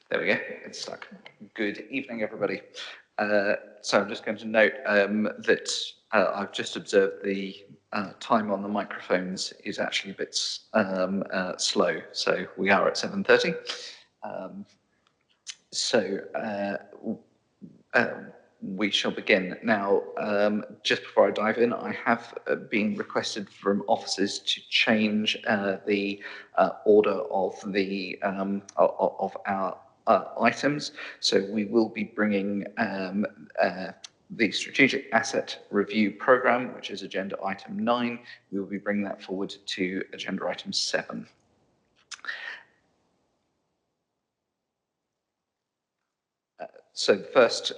There we go, it's stuck. Good evening, everybody. So I'm just going to note that I've just observed the time on the microphones is actually a bit slow, so we are at 7:30. We shall begin. Now, just before I dive in, I have been requested from officers to change the order of the of our items. So we will be bringing the Strategic Asset Review Programme, which is agenda item 9. We will be bringing that forward to agenda item 7. So the first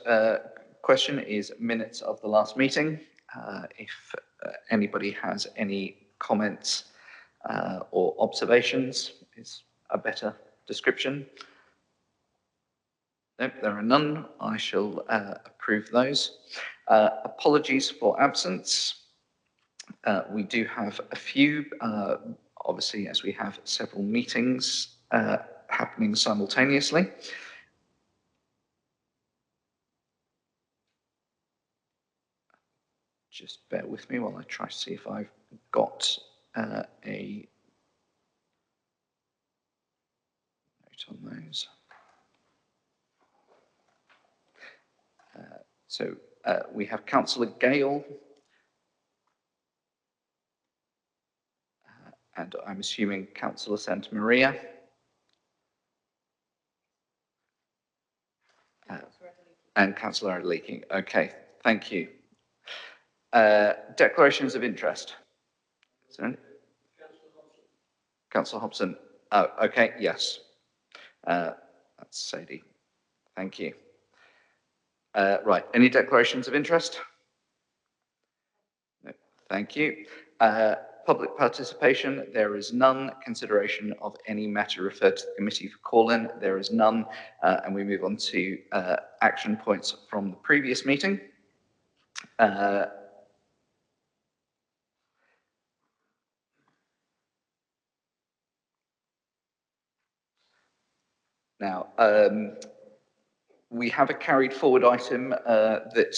question is minutes of the last meeting. If anybody has any comments or observations, is a better description. Nope, there are none. I shall approve those. Apologies for absence. We do have a few, obviously, as we have several meetings happening simultaneously. Just bear with me while I try to see if I've got a note on those. So we have Councillor Gale, and I'm assuming Councillor Santa Maria. And Councillor Adeleaking. Okay, thank you. Declarations of interest. Sorry? Councillor Hobson. Oh, okay, yes. That's Sadie. Thank you. Right, any declarations of interest? No, thank you. Public participation, there is none. Consideration of any matter referred to the committee for call-in, there is none. And we move on to action points from the previous meeting. Now, we have a carried forward item that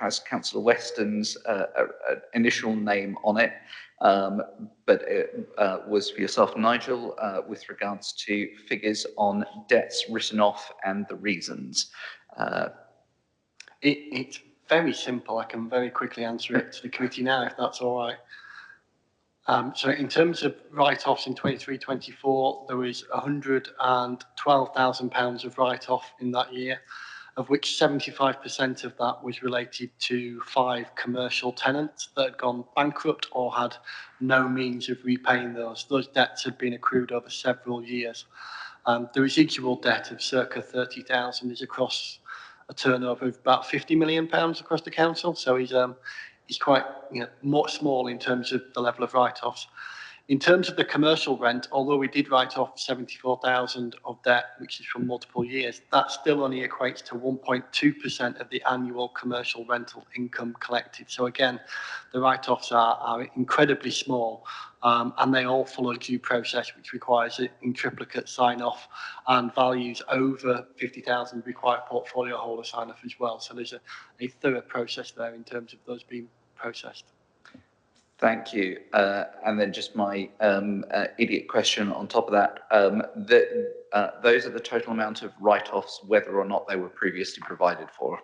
has Councillor Weston's initial name on it, but it was for yourself, Nigel, with regards to figures on debts written off and the reasons. It's very simple. I can very quickly answer it to the committee now, if that's all right. So in terms of write-offs in 23-24, there was £112,000 of write-off in that year, of which 75% of that was related to 5 commercial tenants that had gone bankrupt or had no means of repaying those. Those debts had been accrued over several years. The residual debt of circa 30,000 is across a turnover of about £50 million across the council. So he's quite more small in terms of the level of write-offs. In terms of the commercial rent, although we did write off 74,000 of debt, which is from multiple years, that still only equates to 1.2% of the annual commercial rental income collected. So again, the write-offs are incredibly small, and they all follow due process, which requires in triplicate sign-off, and values over 50,000 require portfolio holder sign-off as well. So there's a thorough process there in terms of those being processed. Thank you. And then just my idiot question on top of that. Those are the total amount of write-offs, whether or not they were previously provided for.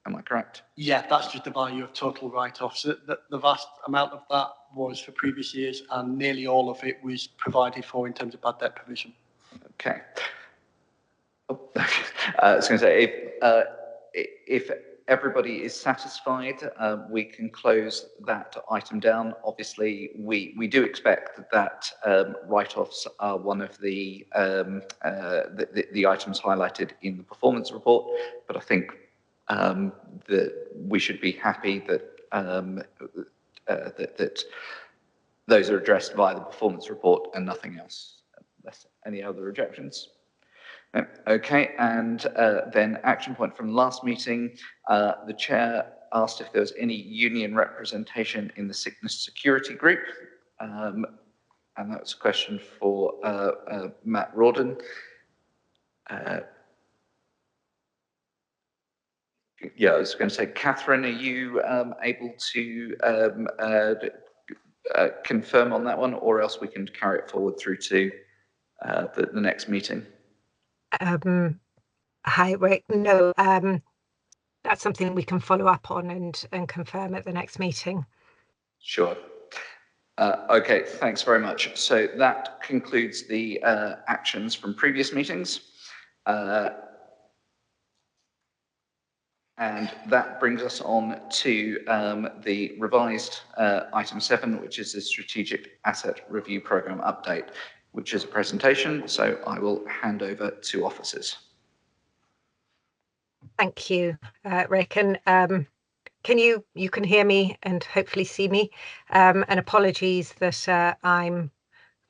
Am I correct? Yeah, that's just the value of total write-offs. The vast amount of that was for previous years, and nearly all of it was provided for in terms of bad debt provision. Okay. Oh, I was going to say, if everybody is satisfied, we can close that item down. Obviously, we do expect that write-offs are one of the items highlighted in the performance report, but I think that we should be happy that that those are addressed via the performance report and nothing else. Any other objections? No. Okay, and then action point from last meeting, the chair asked if there was any union representation in the sickness security group, and that was a question for Matt Rawdon. Yeah, I was going to say, Catherine, are you able to confirm on that one, or else we can carry it forward through to the next meeting? Hi, Rick. No, that's something we can follow up on and confirm at the next meeting. Sure. Okay, thanks very much. So that concludes the actions from previous meetings. And that brings us on to the revised item 7, which is the Strategic Asset Review Programme Update, which is a presentation. So I will hand over to officers. Thank you, Rick. And can you can hear me and hopefully see me? And apologies that I'm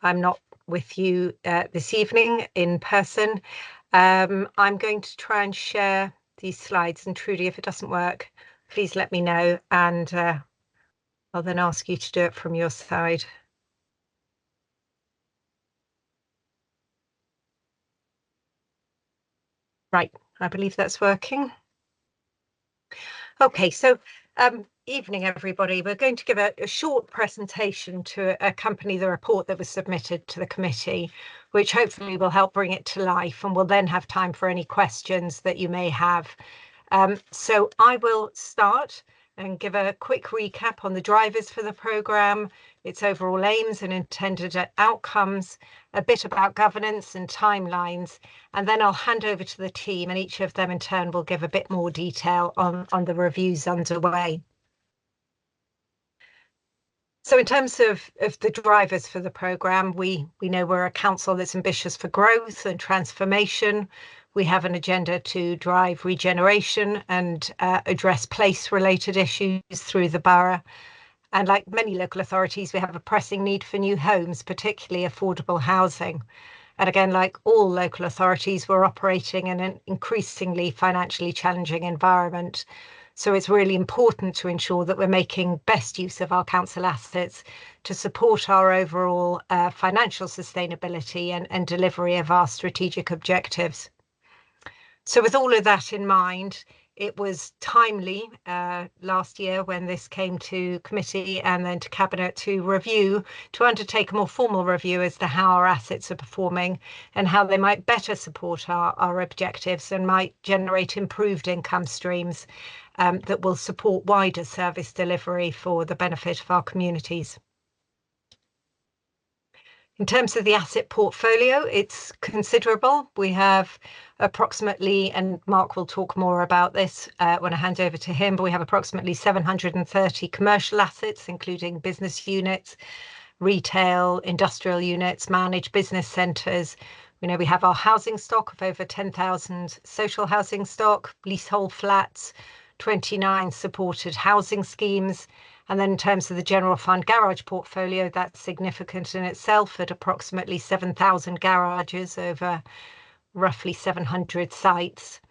not with you this evening in person. I'm going to try and share these slides, and Trudy, if it doesn't work, please let me know, and I'll then ask you to do it from your side. Right, I believe that's working. Okay, so evening, everybody. We're going to give a short presentation to accompany the report that was submitted to the committee, which hopefully will help bring it to life, and we'll then have time for any questions that you may have. So I will start and give a quick recap on the drivers for the programme, its overall aims and intended outcomes, a bit about governance and timelines, and then I'll hand over to the team, and each of them in turn will give a bit more detail on the reviews underway. So in terms of the drivers for the programme, we know we're a council that's ambitious for growth and transformation. We have an agenda to drive regeneration and address place-related issues through the borough. And like many local authorities, we have a pressing need for new homes, particularly affordable housing. And again, like all local authorities, we're operating in an increasingly financially challenging environment. So it's really important to ensure that we're making best use of our council assets to support our overall financial sustainability and delivery of our strategic objectives. So with all of that in mind, it was timely last year when this came to committee and then to cabinet to undertake a more formal review as to how our assets are performing and how they might better support our objectives and might generate improved income streams that will support wider service delivery for the benefit of our communities. In terms of the asset portfolio, it's considerable. We have approximately, and Mark will talk more about this when I hand over to him, but we have approximately 730 commercial assets, including business units, retail, industrial units, managed business centres. We know we have our housing stock of over 10,000 social housing stock, leasehold flats, 29 supported housing schemes. And then in terms of the general fund garage portfolio, that's significant in itself at approximately 7,000 garages over roughly 700 sites.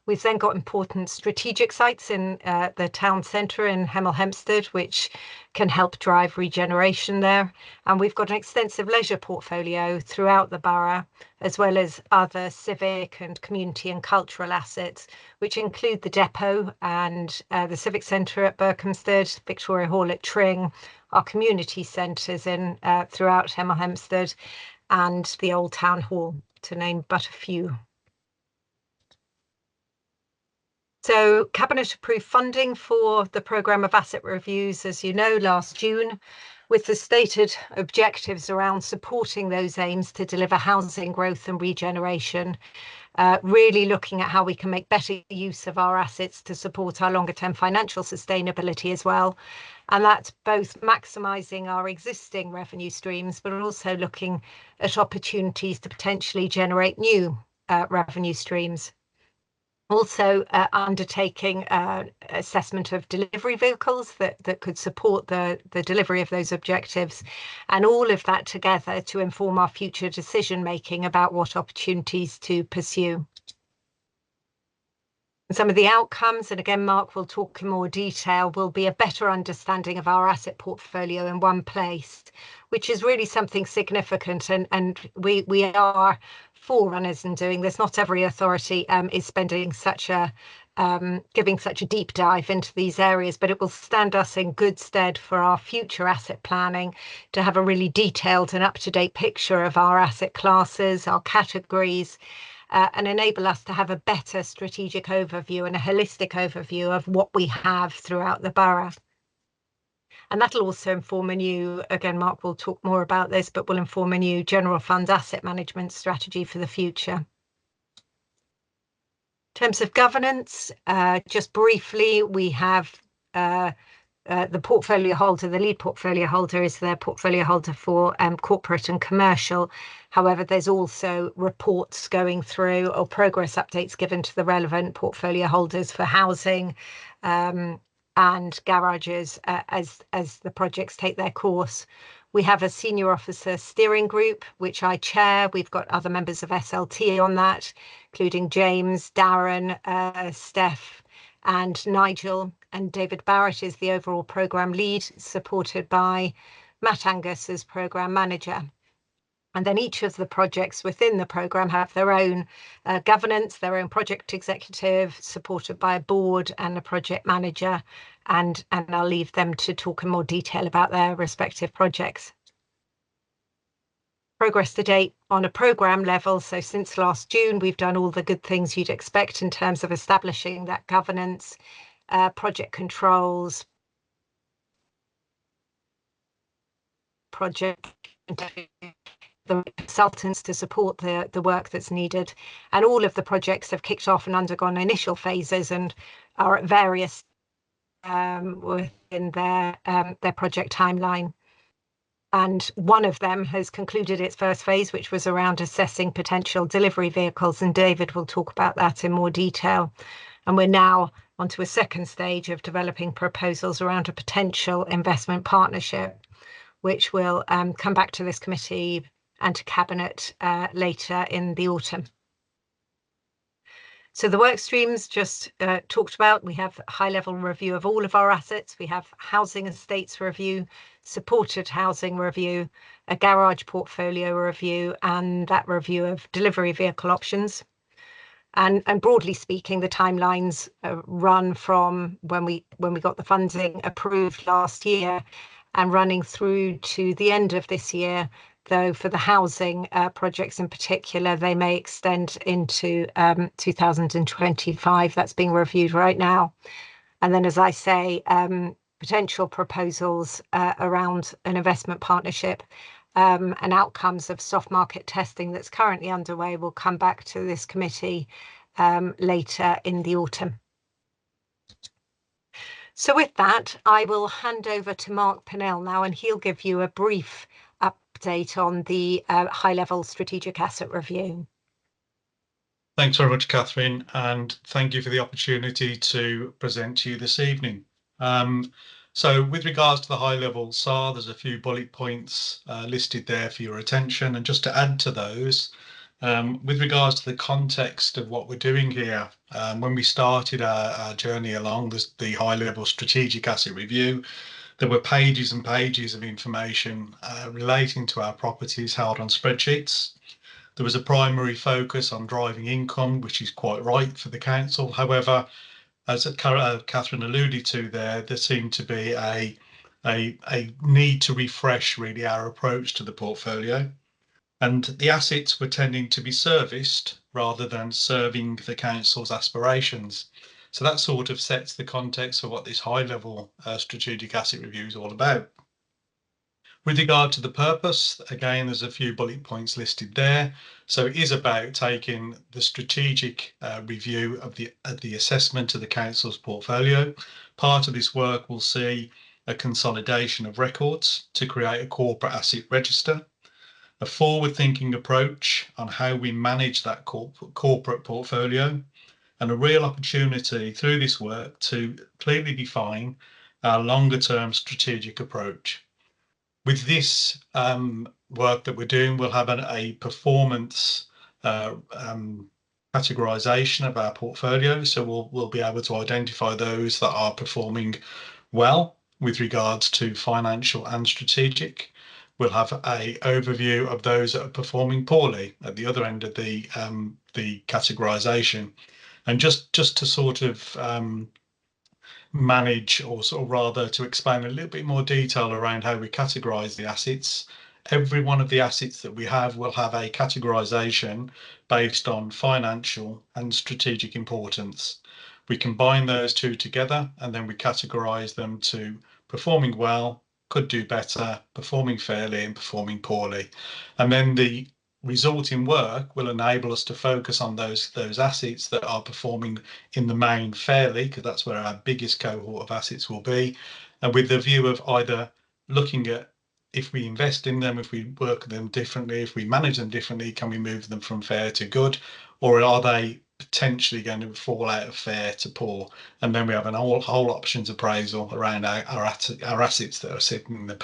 We've then got important strategic sites in the town centre in Hemel Hempstead, which can help drive regeneration there. And we've got an extensive leisure portfolio throughout the borough, as well as other civic and community and cultural assets, which include the depot and the civic centre at Berkhamsted, Victoria Hall at Tring, our community centres in throughout Hemel Hempstead, and the Old Town Hall, to name but a few. So Cabinet approved funding for the programme of asset reviews, as you know, last June, with the stated objectives around supporting those aims to deliver housing growth and regeneration, really looking at how we can make better use of our assets to support our longer term financial sustainability as well. And that's both maximising our existing revenue streams, but also looking at opportunities to potentially generate new revenue streams. Also undertaking assessment of delivery vehicles that could support the delivery of those objectives, and all of that together to inform our future decision making about what opportunities to pursue. Some of the outcomes, and again Mark will talk in more detail, will be a better understanding of our asset portfolio in one place, which is really something significant, and we are forerunners in doing this. Not every authority is spending such a giving such a deep dive into these areas, but it will stand us in good stead for our future asset planning to have a really detailed and up-to-date picture of our asset classes, our categories, and enable us to have a better strategic overview and a holistic overview of what we have throughout the borough. And that'll also inform a new, again, Mark will talk more about this, but will inform a new general fund asset management strategy for the future. In terms of governance, just briefly, we have the portfolio holder, the lead portfolio holder is their portfolio holder for corporate and commercial. However, there's also reports going through or progress updates given to the relevant portfolio holders for housing and garages as the projects take their course. We have a senior officer steering group, which I chair. We've got other members of SLT on that, including James, Darren, Steph, and Nigel. And David Barrett is the overall programme lead, supported by Matt Angus as programme manager. And then each of the projects within the programme have their own governance, their own project executive, supported by a board and a project manager. And I'll leave them to talk in more detail about their respective projects. Progress to date on a programme level. So since last June, we've done all the good things you'd expect in terms of establishing that governance, project controls, project the consultants to support the work that's needed. And all of the projects have kicked off and undergone initial phases and are at various within their project timeline. And one of them has concluded its first phase, which was around assessing potential delivery vehicles. And David will talk about that in more detail. And we're now onto a second stage of developing proposals around a potential investment partnership, which will come back to this committee and to Cabinet later in the autumn. So the work streams just talked about, we have a high-level review of all of our assets. We have housing estates review, supported housing review, a garage portfolio review, and that review of delivery vehicle options. And broadly speaking, the timelines run from when we got the funding approved last year and running through to the end of this year. Though for the housing projects in particular, they may extend into 2025. That's being reviewed right now. And then, as I say, potential proposals around an investment partnership and outcomes of soft market testing that's currently underway will come back to this committee later in the autumn. So with that, I will hand over to Mark Pennell now, and he'll give you a brief update on the high-level strategic asset review. Thanks very much, Catherine, and thank you for the opportunity to present to you this evening. So with regards to the high-level SAR, there's a few bullet points listed there for your attention. And just to add to those, with regards to the context of what we're doing here, when we started our journey along the high-level strategic asset review, there were pages and pages of information relating to our properties held on spreadsheets. There was a primary focus on driving income, which is quite right for the council. However, as Catherine alluded to there seemed to be a need to refresh really our approach to the portfolio. And the assets were tending to be serviced rather than serving the council's aspirations. So that sort of sets the context for what this high-level strategic asset review is all about. With regard to the purpose, again, there's a few bullet points listed there. So it is about taking the strategic review of the assessment of the council's portfolio. Part of this work will see a consolidation of records to create a corporate asset register, a forward-thinking approach on how we manage that corporate portfolio, and a real opportunity through this work to clearly define our longer-term strategic approach. With this work that we're doing, we'll have a performance categorization of our portfolio. So we'll be able to identify those that are performing well with regards to financial and strategic. We'll have a overview of those that are performing poorly at the other end of the categorization. And just to sort of manage, or rather to explain a little bit more detail around how we categorize the assets. Every one of the assets that we have will have a categorization based on financial and strategic importance. We combine those two together and then we categorize them to performing well, could do better, performing fairly, and performing poorly. And then the resulting work will enable us to focus on those assets that are performing in the main fairly, because that's where our biggest cohort of assets will be, and with the view of either looking at, if we invest in them, if we work them differently, if we manage them differently, can we move them from fair to good, or are they potentially going to fall out of fair to poor? And then we have an whole options appraisal around our assets that are sitting in the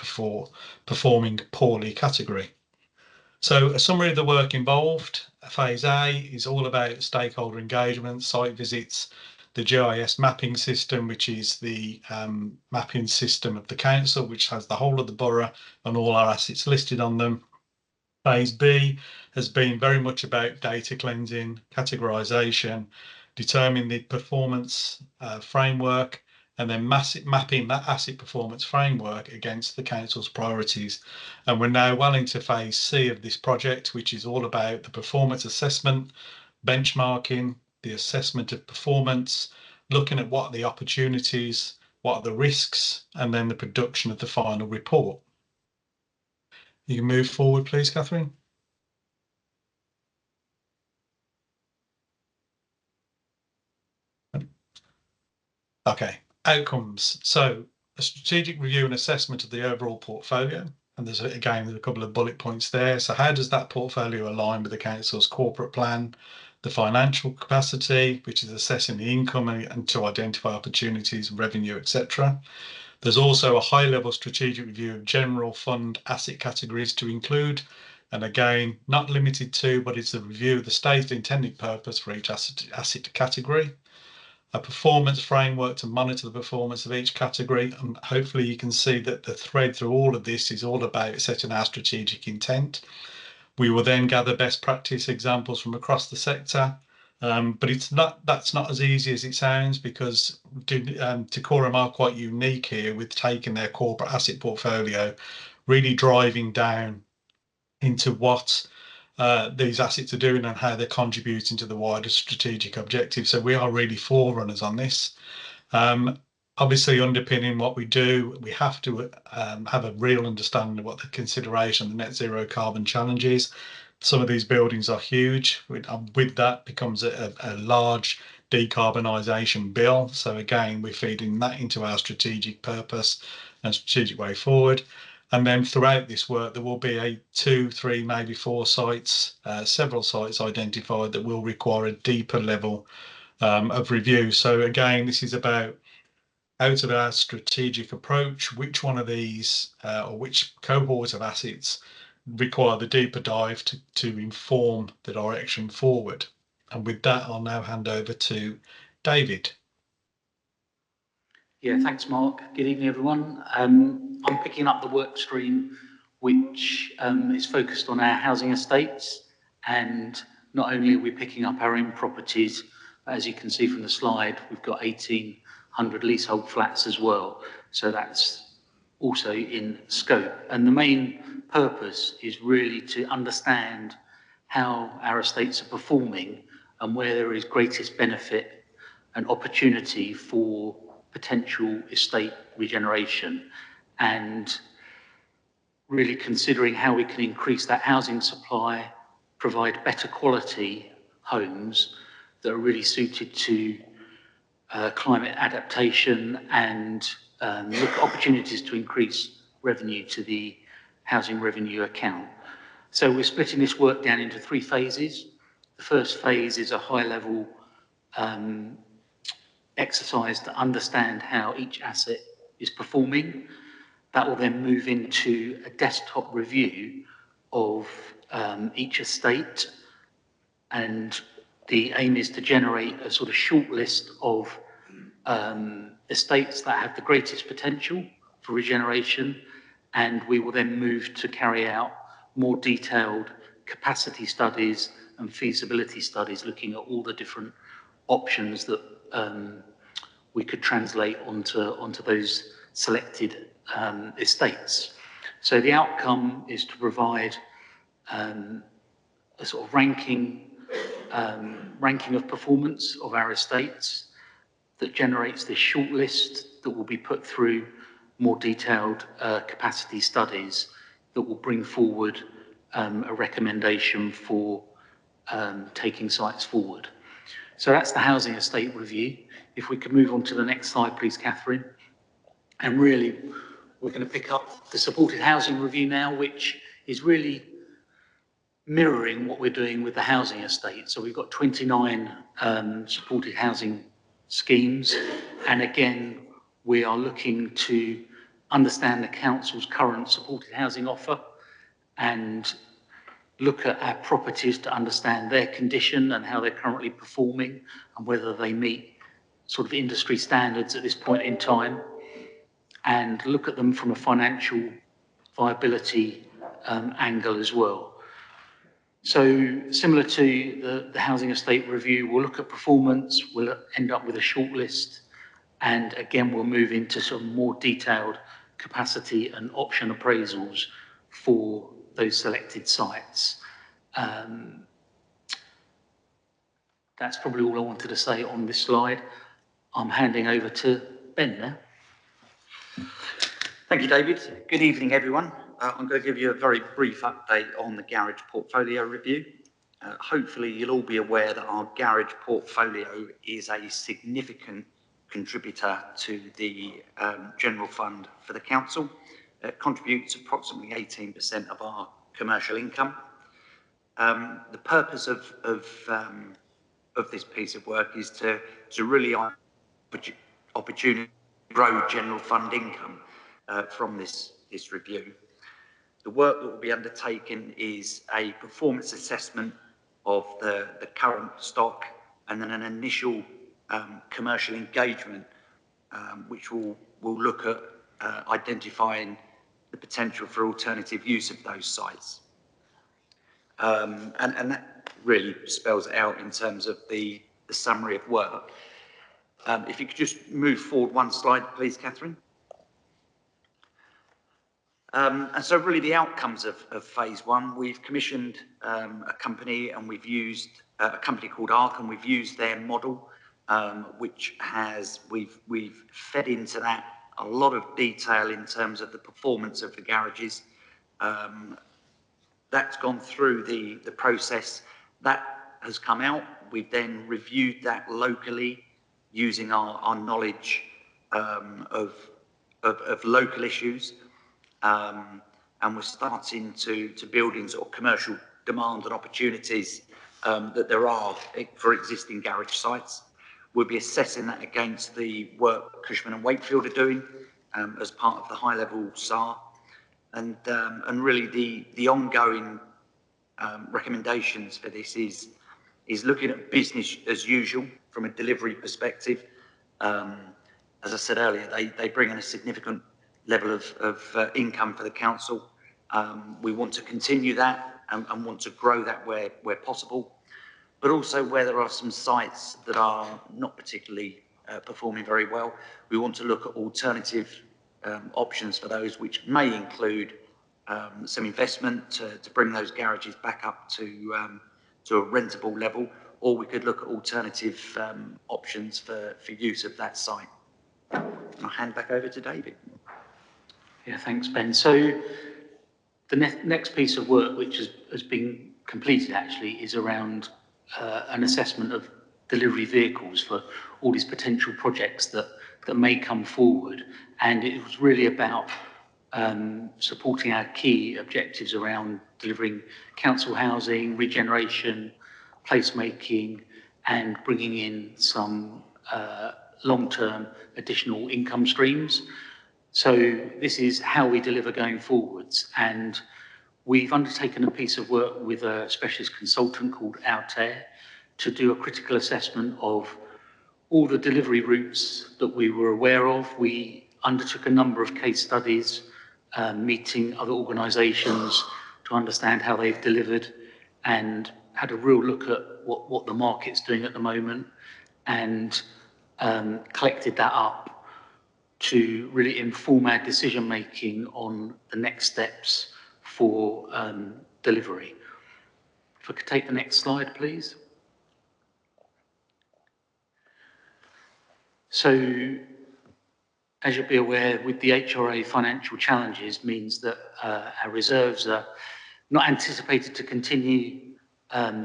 performing poorly category. So a summary of the work involved. Phase A is all about stakeholder engagement, site visits, the GIS mapping system, which is the mapping system of the council, which has the whole of the borough and all our assets listed on them. Phase B has been very much about data cleansing, categorization, determining the performance framework, and then mapping that asset performance framework against the council's priorities. And we're now well into phase C of this project, which is all about the performance assessment, benchmarking, the assessment of performance, looking at what are the opportunities, what are the risks, and then the production of the final report. You can move forward, please, Catherine. Okay, outcomes. So a strategic review and assessment of the overall portfolio. And there's a couple of bullet points there. So how does that portfolio align with the council's corporate plan? The financial capacity, which is assessing the income and to identify opportunities, revenue, etc. There's also a high-level strategic review of general fund asset categories to include, and again, not limited to, but it's a review of the stated intended purpose for each asset category. A performance framework to monitor the performance of each category, and hopefully you can see that the thread through all of this is all about setting our strategic intent. We will then gather best practice examples from across the sector, but that's not as easy as it sounds, because Decorum are quite unique here with taking their corporate asset portfolio, really driving down into what these assets are doing and how they're contributing to the wider strategic objective. So we are really forerunners on this. Obviously, underpinning what we do, we have to have a real understanding of what the consideration of the net zero carbon challenge is. Some of these buildings are huge. With that becomes a large decarbonisation bill. So again, we're feeding that into our strategic purpose and strategic way forward. And then throughout this work, there will be 2, 3, maybe 4 sites, several sites identified that will require a deeper level of review. So again, this is about, out of our strategic approach, which one of these or which cohort of assets require the deeper dive to inform the direction forward. And with that, I'll now hand over to David. Yeah, thanks, Mark. Good evening, everyone. I'm picking up the work stream which is focused on our housing estates, and not only are we picking up our own properties, but as you can see from the slide, we've got 1,800 leasehold flats as well. So that's also in scope. And the main purpose is really to understand how our estates are performing and where there is greatest benefit and opportunity for potential estate regeneration, and really considering how we can increase that housing supply, provide better quality homes that are really suited to climate adaptation, and look at opportunities to increase revenue to the housing revenue account. So we're splitting this work down into 3 phases. The first phase is a high-level exercise to understand how each asset is performing. That will then move into a desktop review of each estate, and the aim is to generate a sort of short list of estates that have the greatest potential for regeneration, and we will then move to carry out more detailed capacity studies and feasibility studies looking at all the different options that we could translate onto those selected estates. So the outcome is to provide a sort of ranking of performance of our estates that generates this shortlist that will be put through more detailed capacity studies that will bring forward a recommendation for taking sites forward. So that's the housing estate review. If we could move on to the next slide, please, Catherine. And really, we're going to pick up the supported housing review now, which is really mirroring what we're doing with the housing estate. So we've got 29 supported housing schemes. And again, we are looking to understand the council's current supported housing offer and look at our properties to understand their condition and how they're currently performing and whether they meet sort of industry standards at this point in time, and look at them from a financial viability angle as well. So similar to the housing estate review, we'll look at performance, we'll end up with a shortlist, and again, we'll move into some more detailed capacity and option appraisals for those selected sites. That's probably all I wanted to say on this slide. I'm handing over to Ben now. Thank you, David. Good evening, everyone. I'm going to give you a very brief update on the garage portfolio review. Hopefully, you'll all be aware that our garage portfolio is a significant contributor to the general fund for the council. It contributes approximately 18% of our commercial income. The purpose of this piece of work is to really opportunity grow general fund income from this review. The work that will be undertaken is a performance assessment of the current stock, and then an initial commercial engagement, which will look at identifying the potential for alternative use of those sites. And that really spells it out in terms of the summary of work. If you could just move forward one slide, please, Catherine. And so really the outcomes of phase one, we've commissioned a company, and we've used a company called ARC, and we've used their model, which we've fed into that a lot of detail in terms of the performance of the garages. That's gone through the process. That has come out. We've then reviewed that locally using our knowledge of local issues. And we're starting to build in sort of commercial demand and opportunities that there are for existing garage sites. We'll be assessing that against the work Cushman and Wakefield are doing as part of the high-level SAR. And really the ongoing recommendations for this is looking at business as usual from a delivery perspective. As I said earlier, they bring in a significant level of income for the council. We want to continue that and want to grow that where possible, but also where there are some sites that are not particularly performing very well, we want to look at alternative options for those, which may include some investment to bring those garages back up to a rentable level, or we could look at alternative options for use of that site. And I'll hand back over to David. Yeah, thanks, Ben. So the next piece of work, which has been completed actually, is around an assessment of delivery vehicles for all these potential projects that may come forward. And it was really about supporting our key objectives around delivering council housing, regeneration, placemaking, and bringing in some long-term additional income streams. So this is how we deliver going forwards. And we've undertaken a piece of work with a specialist consultant called Outturn to do a critical assessment of all the delivery routes that we were aware of. We undertook a number of case studies meeting other organisations to understand how they've delivered, and had a real look at what the market's doing at the moment, and collected that up to really inform our decision making on the next steps for delivery. If I could take the next slide, please. So, as you'll be aware, with the HRA financial challenges means that our reserves are not anticipated to continue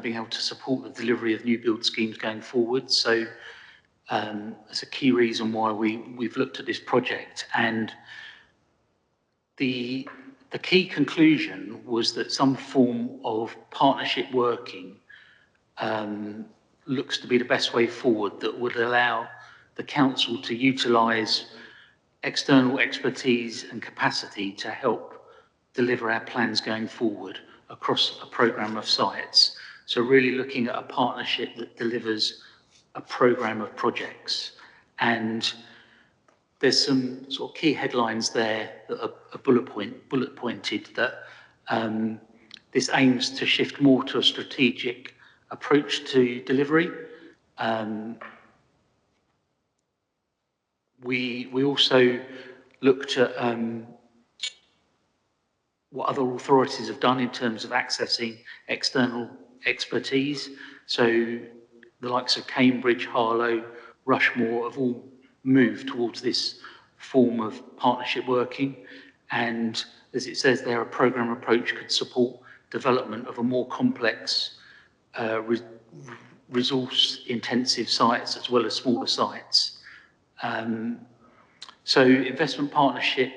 being able to support the delivery of new build schemes going forward. So that's a key reason why we've looked at this project. And the key conclusion was that some form of partnership working looks to be the best way forward, that would allow the council to utilise external expertise and capacity to help deliver our plans going forward across a programme of sites. So really looking at a partnership that delivers a programme of projects. And there's some sort of key headlines there that are bullet pointed, that this aims to shift more to a strategic approach to delivery. We also looked at what other authorities have done in terms of accessing external expertise. So the likes of Cambridge, Harlow, Rushmore have all moved towards this form of partnership working. And as it says there, a programme approach could support development of a more complex, resource-intensive sites as well as smaller sites. So investment partnership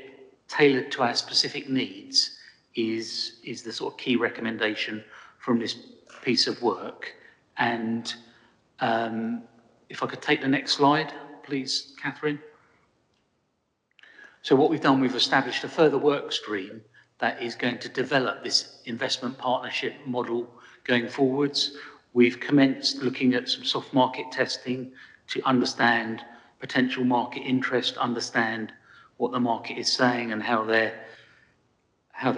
tailored to our specific needs is the sort of key recommendation from this piece of work. And if I could take the next slide, please, Catherine. So what we've done, we've established a further work stream that is going to develop this investment partnership model going forwards. We've commenced looking at some soft market testing to understand potential market interest, understand what the market is saying and how they're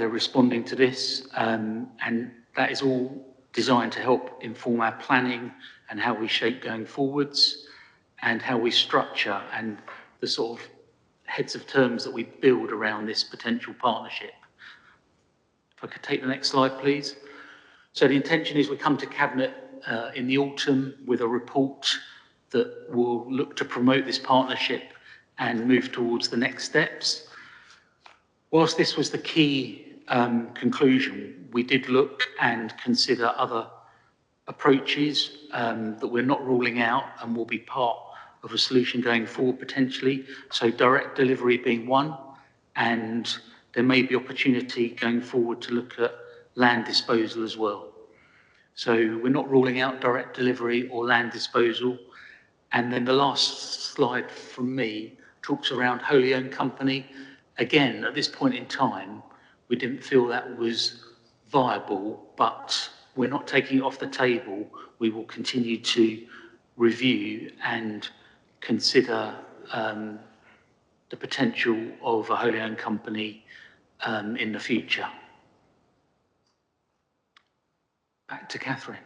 responding to this. And that is all designed to help inform our planning and how we shape going forwards, and how we structure and the sort of heads of terms that we build around this potential partnership. If I could take the next slide, please. So the intention is we come to Cabinet in the autumn with a report that will look to promote this partnership and move towards the next steps. Whilst this was the key conclusion, we did look and consider other approaches that we're not ruling out and will be part of a solution going forward potentially. So direct delivery being one, and there may be opportunity going forward to look at land disposal as well. So we're not ruling out direct delivery or land disposal. And then the last slide from me talks around wholly owned company. Again, at this point in time, we didn't feel that was viable, but we're not taking it off the table. We will continue to review and consider the potential of a wholly owned company in the future. Back to Catherine.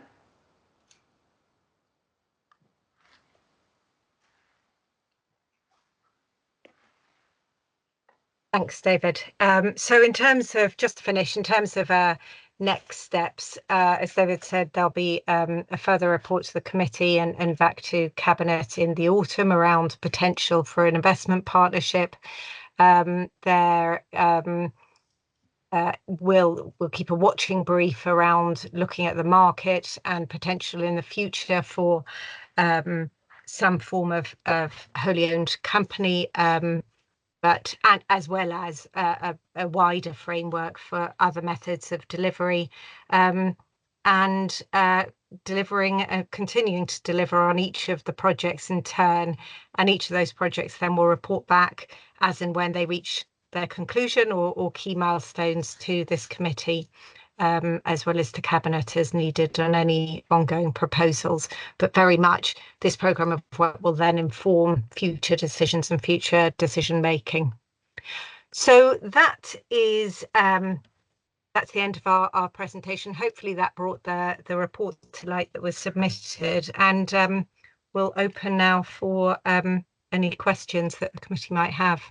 Thanks, David. So in terms of, just to finish, in terms of next steps, as David said, there'll be a further report to the committee and back to Cabinet in the autumn around potential for an investment partnership. We'll keep a watching brief around looking at the market and potential in the future for some form of wholly owned company, but as well as a wider framework for other methods of delivery, and delivering and continuing to deliver on each of the projects in turn. And each of those projects then will report back as and when they reach their conclusion or key milestones to this committee, as well as to Cabinet as needed on any ongoing proposals. But very much this programme of work will then inform future decisions and future decision making. So that is that's the end of our presentation. Hopefully that brought the report to light that was submitted, and we'll open now for any questions that the committee might have.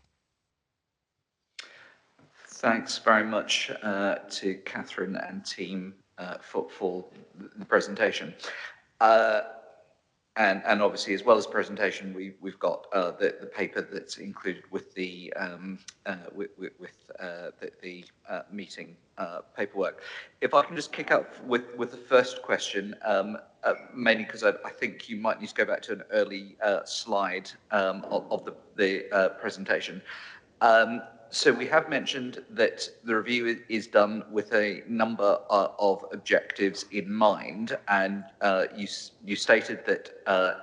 Thanks very much to Catherine and team for the presentation. And obviously, as well as presentation, we've got the paper that's included with the meeting paperwork. If I can just kick up with the first question, mainly because I think you might need to go back to an early slide of the presentation. So we have mentioned that the review is done with a number of objectives in mind, and you stated that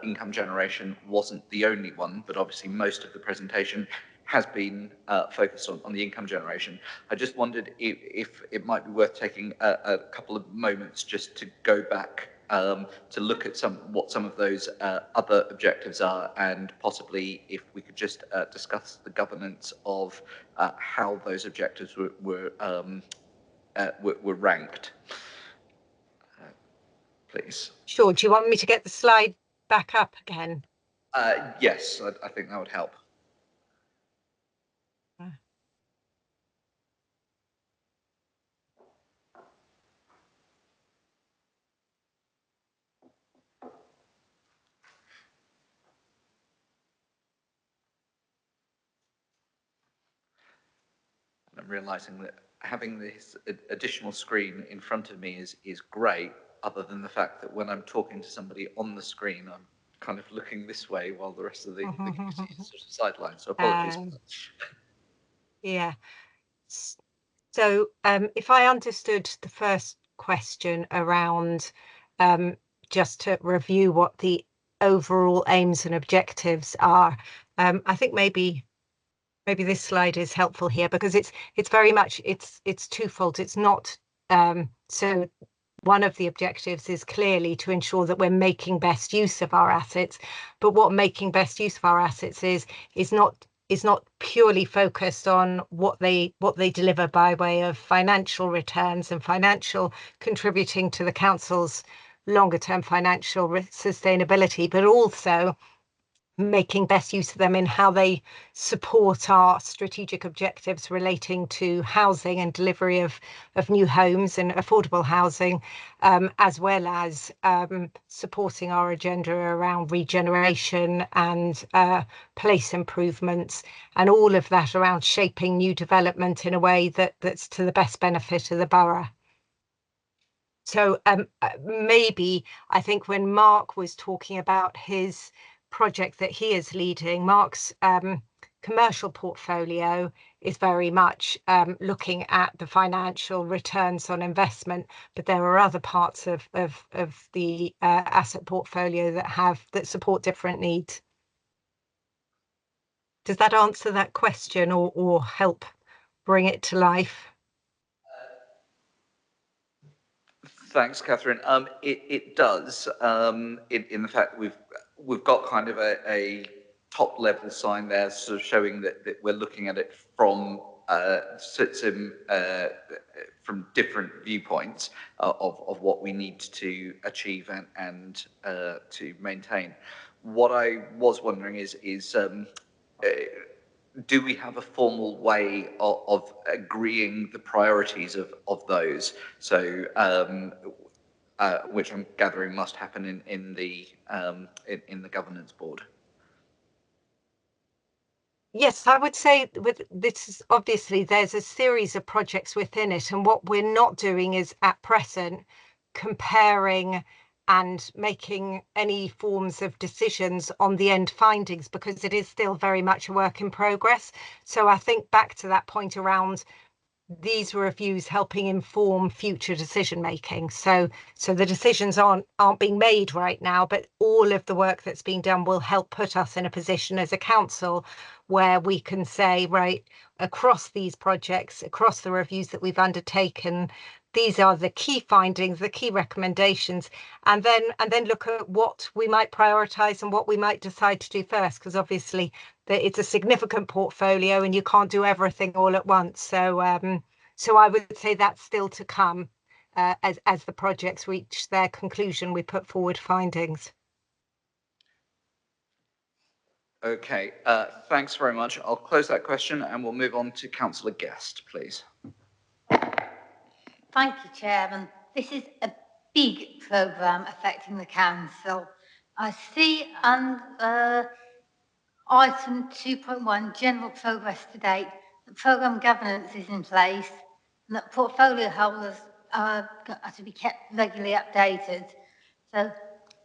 income generation wasn't the only one, but obviously most of the presentation has been focused on the income generation. I just wondered if it might be worth taking a couple of moments just to go back to look at what some of those other objectives are, and possibly if we could just discuss the governance of how those objectives were ranked, please. Sure. Do you want me to get the slide back up again? Yes, I think that would help. I'm realizing that having this additional screen in front of me is great, other than the fact that when I'm talking to somebody on the screen, I'm kind of looking this way while the rest of the committee is sort of sidelined. So apologies for that. Yeah. So if I understood the first question around just to review what the overall aims and objectives are, I think maybe this slide is helpful here, because it's very much it's twofold. It's not so one of the objectives is clearly to ensure that we're making best use of our assets, but what making best use of our assets is not purely focused on what they deliver by way of financial returns and financial contributing to the council's longer term financial sustainability, but also making best use of them in how they support our strategic objectives relating to housing and delivery of new homes and affordable housing, as well as supporting our agenda around regeneration and place improvements, and all of that around shaping new development in a way that's to the best benefit of the borough. So maybe I think when Mark was talking about his project that he is leading, Mark's commercial portfolio is very much looking at the financial returns on investment, but there are other parts of the asset portfolio that support different needs. Does that answer that question or help bring it to life? Thanks, Catherine. It does, in the fact we've got kind of a top level sign there, sort of showing that we're looking at it from from different viewpoints of what we need to achieve and to maintain. What I was wondering is do we have a formal way of agreeing the priorities of those? So, which I'm gathering must happen in the governance board. Yes, I would say with this is obviously there's a series of projects within it, and what we're not doing is at present comparing and making any forms of decisions on the end findings, because it is still very much a work in progress. So I think back to that point around these reviews helping inform future decision making. So the decisions aren't being made right now, but all of the work that's being done will help put us in a position as a council where we can say, right, across these projects, across the reviews that we've undertaken, these are the key findings, the key recommendations, and then look at what we might prioritise and what we might decide to do first, because obviously it's a significant portfolio and you can't do everything all at once. So so I would say that's still to come. As the projects reach their conclusion, we put forward findings. Okay, thanks very much. I'll close that question and we'll move on to Councillor Guest, please. Thank you, Chairman. This is a big programme affecting the council. I see under item 2.1, general progress to date, that programme governance is in place and that portfolio holders are to be kept regularly updated. So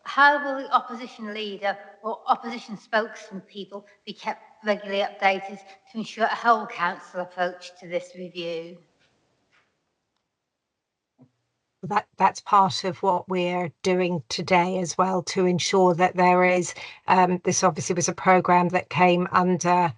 how will the opposition leader or opposition spokesman people be kept regularly updated to ensure a whole council approach to this review? That's part of what we're doing today as well, to ensure that there is, this obviously was a programme that came under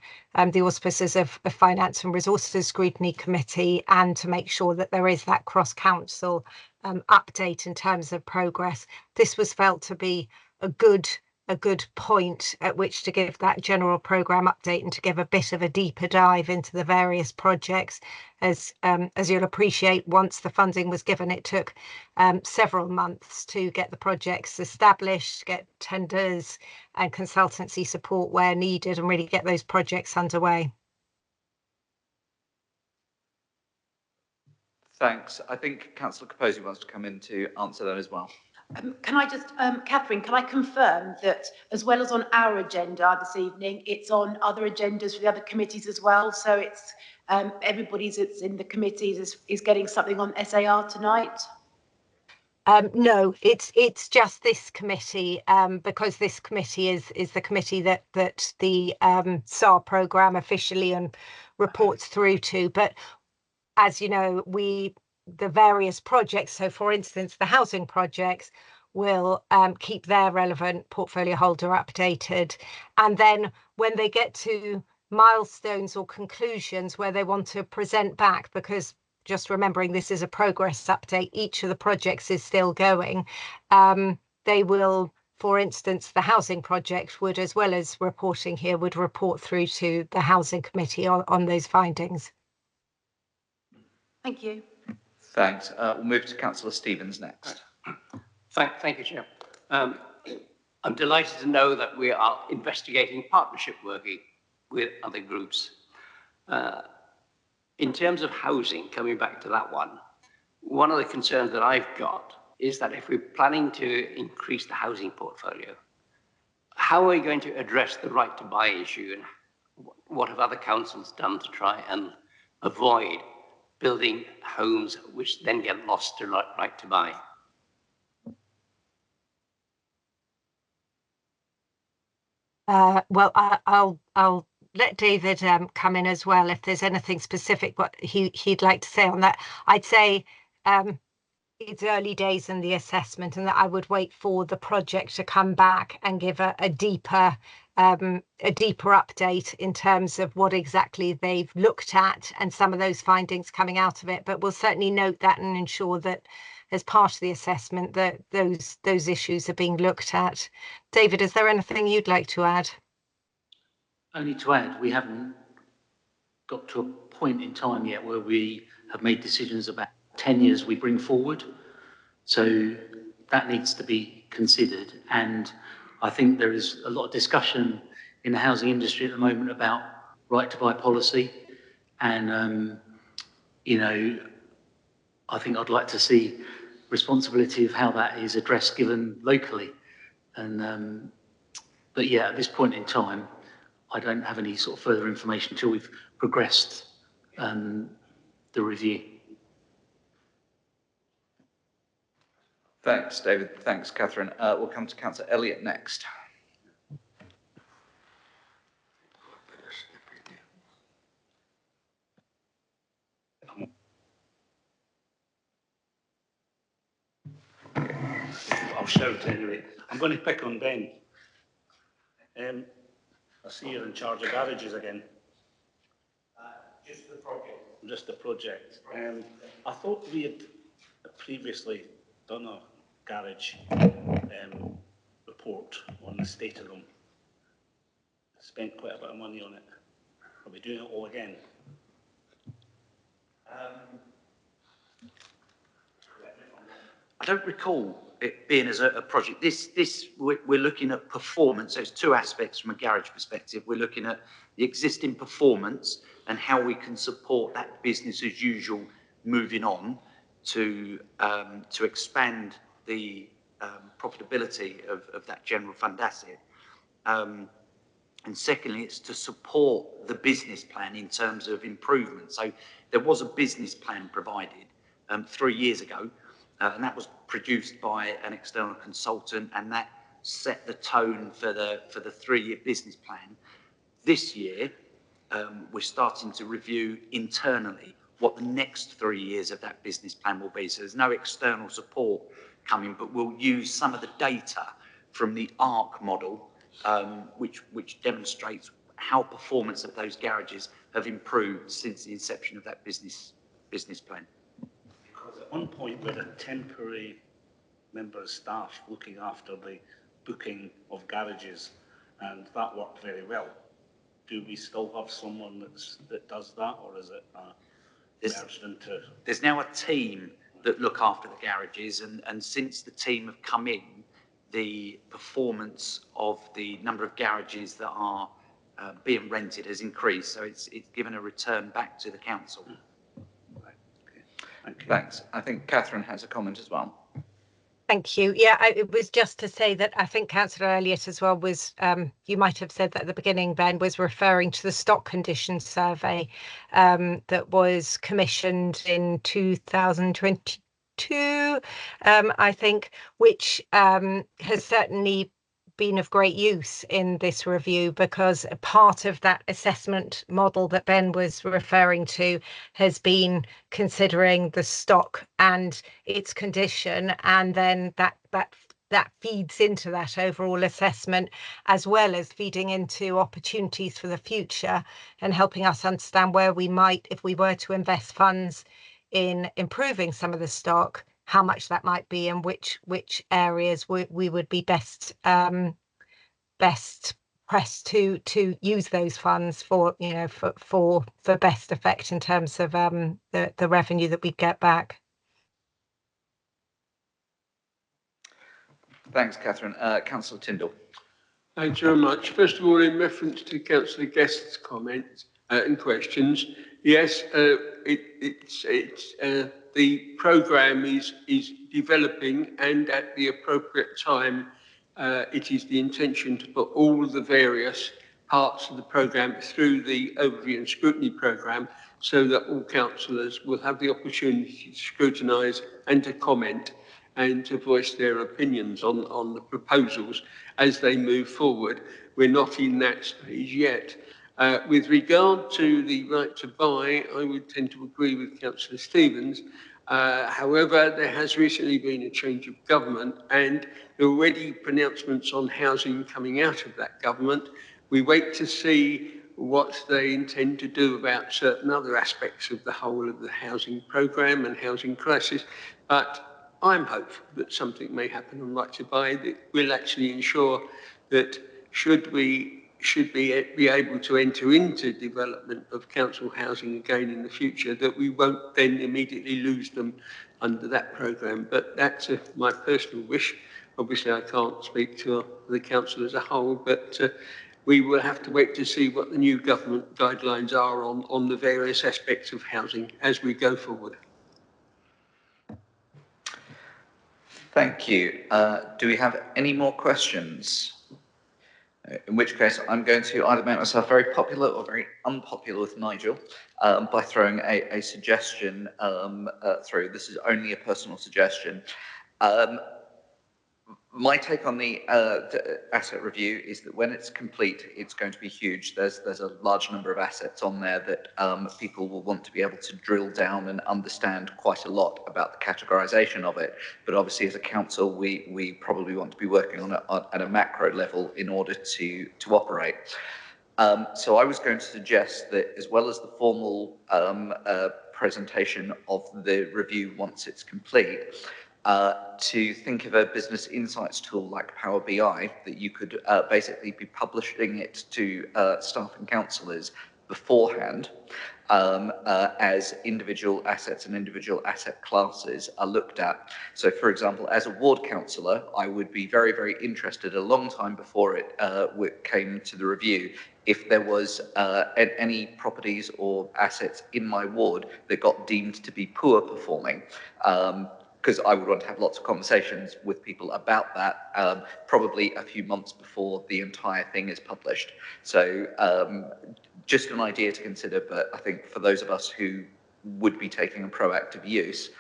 the auspices of Finance and Resources Scrutiny Committee, and to make sure that there is that cross-council update in terms of progress. This was felt to be a good point at which to give that general programme update and to give a bit of a deeper dive into the various projects. As you'll appreciate, once the funding was given, it took several months to get the projects established, get tenders and consultancy support where needed, and really get those projects underway. Thanks. I think Councillor Capozzi wants to come in to answer that as well. Can I just, Catherine, can I confirm that as well as on our agenda this evening, it's on other agendas for the other committees as well? So it's everybody's that's in the committees is getting something on SAR tonight? No, it's just this committee, because this committee is the committee that the SAR programme officially and reports through to. But as you know, the various projects, so for instance, the housing projects will keep their relevant portfolio holder updated. And then when they get to milestones or conclusions where they want to present back, because just remembering this is a progress update, each of the projects is still going, they will, for instance, the housing project would, as well as reporting here, would report through to the housing committee on those findings. Thank you. Thanks. We'll move to Councillor Stevens next. Thank you, Chair. I'm delighted to know that we are investigating partnership working with other groups. In terms of housing, coming back to that one of the concerns that I've got is that if we're planning to increase the housing portfolio, how are we going to address the right to buy issue, and what have other councils done to try and avoid building homes which then get lost to right to buy? Well, I'll let David come in as well if there's anything specific what he'd like to say on that. I'd say it's early days in the assessment, and that I would wait for the project to come back and give a deeper update in terms of what exactly they've looked at and some of those findings coming out of it. But we'll certainly note that and ensure that as part of the assessment that those issues are being looked at. David, is there anything you'd like to add? Only to add, we haven't got to a point in time yet where we have made decisions about tenures we bring forward. So that needs to be considered. And I think there is a lot of discussion in the housing industry at the moment about right to buy policy. And, you know, I think I'd like to see responsibility of how that is addressed given locally. And, but yeah, at this point in time, I don't have any sort of further information until we've progressed the review. Thanks, David. Thanks, Catherine. We'll come to Councillor Elliott next. I'll shout anyway. I'm going to pick on Ben. I see you're in charge of garages again. Just the project. Just the project. I thought we had previously done a garage report on the state of them. Spent quite a bit of money on it. Are we doing it all again? I don't recall it being as a project. We're looking at performance. So it's two aspects from a garage perspective. We're looking at the existing performance and how we can support that business as usual moving on to expand the profitability of that general fund asset. And secondly, it's to support the business plan in terms of improvement. So there was a business plan provided 3 years ago, and that was produced by an external consultant, and that set the tone for the 3-year business plan. This year, we're starting to review internally what the next 3 years of that business plan will be. So there's no external support coming, but we'll use some of the data from the ARC model, which demonstrates how performance of those garages have improved since the inception of that business plan. Because at one point we had a temporary member of staff looking after the booking of garages, and that worked very well. Do we still have someone that does that, or is it merged into? There's now a team that look after the garages, and since the team have come in, the performance of the number of garages that are being rented has increased. So it's given a return back to the council. Right. Okay. Thank you. Thanks. I think Catherine has a comment as well. Thank you. Yeah, it was just to say that I think Councillor Elliott as well was, you might have said that at the beginning, Ben, was referring to the stock condition survey that was commissioned in 2022, I think, which has certainly been of great use in this review, because a part of that assessment model that Ben was referring to has been considering the stock and its condition, and then that feeds into that overall assessment, as well as feeding into opportunities for the future and helping us understand where we might, if we were to invest funds in improving some of the stock, how much that might be and which areas we would be best pressed to use those funds for, you know, for best effect in terms of the revenue that we get back. Thanks, Catherine. Councillor Tyndall. Thanks very much. First of all, in reference to Councillor Guest's comments and questions, yes, the programme is developing, and at the appropriate time, it is the intention to put all the various parts of the programme through the overview and scrutiny programme, so that all councillors will have the opportunity to scrutinise and to comment and to voice their opinions on the proposals as they move forward. We're not in that stage yet. With regard to the right to buy, I would tend to agree with Councillor Stevens. However, there has recently been a change of government, and there are already pronouncements on housing coming out of that government. We wait to see what they intend to do about certain other aspects of the whole of the housing programme and housing crisis, but I'm hopeful that something may happen on right to buy that will actually ensure that should we be able to enter into development of council housing again in the future, that we won't then immediately lose them under that programme. But that's my personal wish. Obviously, I can't speak to the council as a whole, but we will have to wait to see what the new government guidelines are on the various aspects of housing as we go forward. Thank you. Do we have any more questions? In which case, I'm going to either make myself very popular or very unpopular with Nigel by throwing a suggestion through. This is only a personal suggestion. My take on the asset review is that when it's complete, it's going to be huge. There's a large number of assets on there that people will want to be able to drill down and understand quite a lot about the categorization of it. But obviously, as a council, we probably want to be working on it at a macro level in order to operate. So I was going to suggest that, as well as the formal presentation of the review once it's complete, to think of a business insights tool like Power BI that you could basically be publishing it to staff and councillors beforehand, as individual assets and individual asset classes are looked at. So, for example, as a ward councillor, I would be very, very interested a long time before it came to the review if there was any properties or assets in my ward that got deemed to be poor performing. Because I would want to have lots of conversations with people about that, probably a few months before the entire thing is published. So just an idea to consider, but I think for those of us who would be taking a proactive use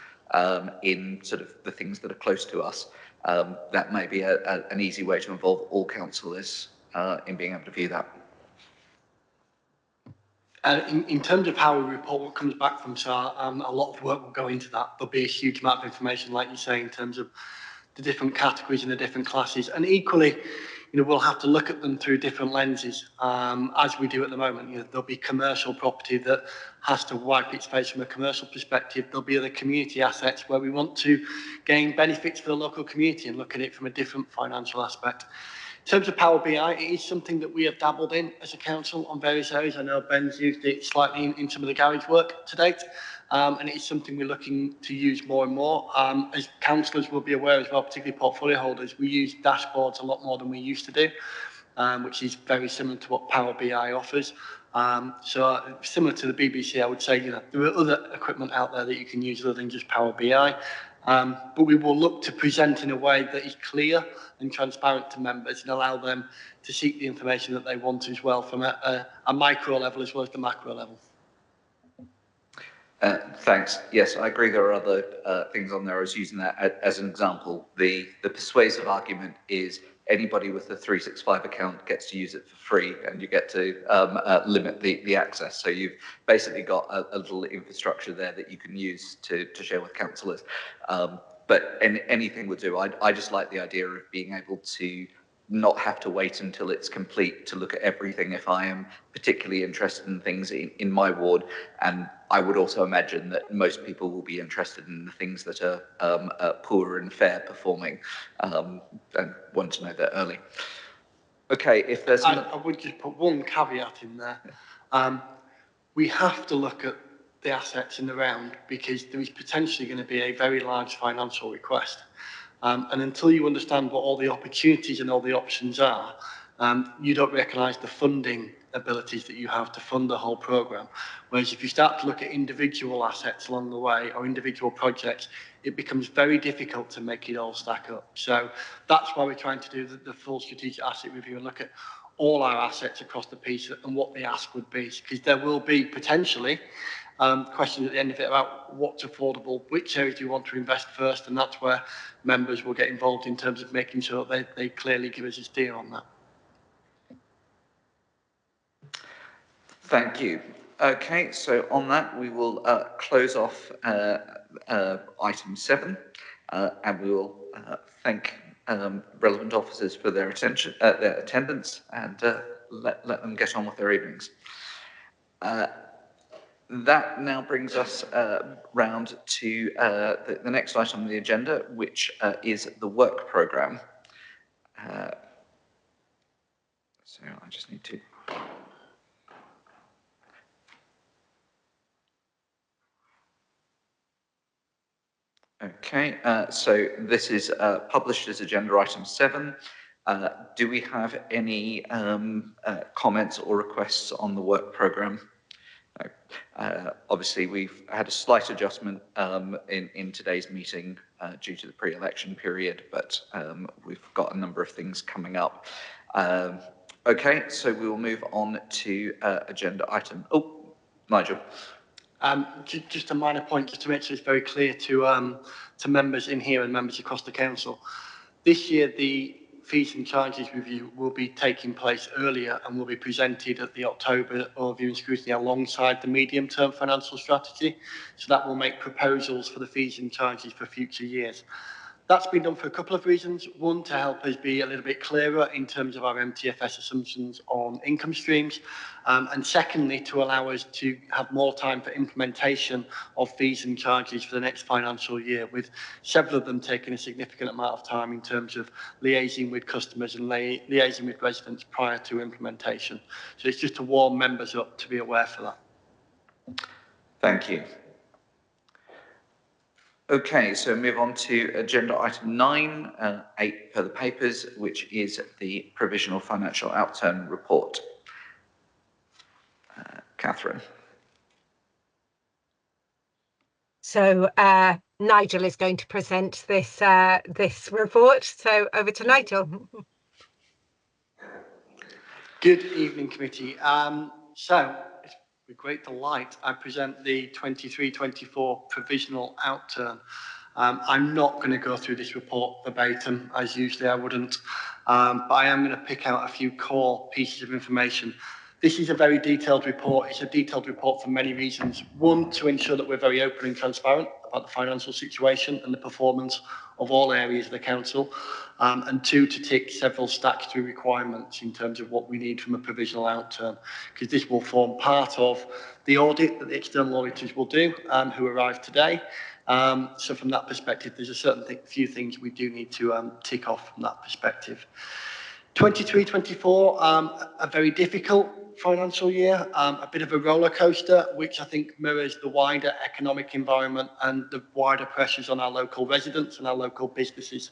in sort of the things that are close to us, that may be an easy way to involve all councillors in being able to view that. In terms of how we report what comes back from SAR, a lot of work will go into that. There'll be a huge amount of information, like you say, in terms of the different categories and the different classes. And equally, we'll have to look at them through different lenses, as we do at the moment. There'll be commercial property that has to wipe its face from a commercial perspective. There'll be other community assets where we want to gain benefits for the local community and look at it from a different financial aspect. In terms of Power BI, it is something that we have dabbled in as a council on various areas. I know Ben's used it slightly in some of the garage work to date, and it is something we're looking to use more and more. As councillors will be aware as well, particularly portfolio holders, we use dashboards a lot more than we used to do, which is very similar to what Power BI offers. So similar to the BBC, I would say there are other equipment out there that you can use other than just Power BI. But we will look to present in a way that is clear and transparent to members and allow them to seek the information that they want as well from a micro level as well as the macro level. Thanks. Yes, I agree there are other things on there. I was using that as an example. The persuasive argument is anybody with a 365 account gets to use it for free, and you get to limit the access. So you've basically got a little infrastructure there that you can use to share with councillors. But anything would do. I just like the idea of being able to not have to wait until it's complete to look at everything if I am particularly interested in things in my ward. And I would also imagine that most people will be interested in the things that are poor and fair performing, and want to know that early. Okay, if there's... I would just put one caveat in there. We have to look at the assets in the round because there is potentially going to be a very large financial request. And until you understand what all the opportunities and all the options are, you don't recognise the funding abilities that you have to fund the whole programme. Whereas if you start to look at individual assets along the way or individual projects, it becomes very difficult to make it all stack up. So that's why we're trying to do the full strategic asset review and look at all our assets across the piece and what the ask would be. Because there will be potentially questions at the end of it about what's affordable, which areas do you want to invest first, and that's where members will get involved in terms of making sure that they clearly give us a steer on that. Thank you. Okay, so on that we will close off item 7, and we will thank relevant officers for their attention, their attendance, and let them get on with their evenings. That now brings us round to the next item on the agenda, which is the work programme. So I just need to... Okay, so this is published as agenda item 7. Do we have any comments or requests on the work programme? Obviously, we've had a slight adjustment in today's meeting due to the pre-election period, but we've got a number of things coming up. Okay, so we will move on to agenda item... Oh, Nigel. Just a minor point, just to make sure it's very clear to members in here and members across the council. This year, the fees and charges review will be taking place earlier and will be presented at the October overview and scrutiny alongside the medium-term financial strategy. So that will make proposals for the fees and charges for future years. That's been done for a couple of reasons. One, to help us be a little bit clearer in terms of our MTFS assumptions on income streams. And secondly, to allow us to have more time for implementation of fees and charges for the next financial year, with several of them taking a significant amount of time in terms of liaising with customers and liaising with residents prior to implementation. So it's just to warm members up to be aware for that. Thank you. Okay, so move on to agenda item 9, 8 per the papers, which is the provisional financial outturn report. Catherine. So Nigel is going to present this this report. So over to Nigel. Good evening, committee. So it's with great delight I present the 23-24 provisional outturn. I'm not going to go through this report verbatim, as usually I wouldn't, but I am going to pick out a few core pieces of information. This is a very detailed report. It's a detailed report for many reasons. One, to ensure that we're very open and transparent about the financial situation and the performance of all areas of the council. And two, to tick several statutory requirements in terms of what we need from a provisional outturn, because this will form part of the audit that the external auditors will do, who arrived today. So from that perspective, there's a certain few things we do need to tick off from that perspective. 23-24, a very difficult financial year, a bit of a roller coaster, which I think mirrors the wider economic environment and the wider pressures on our local residents and our local businesses.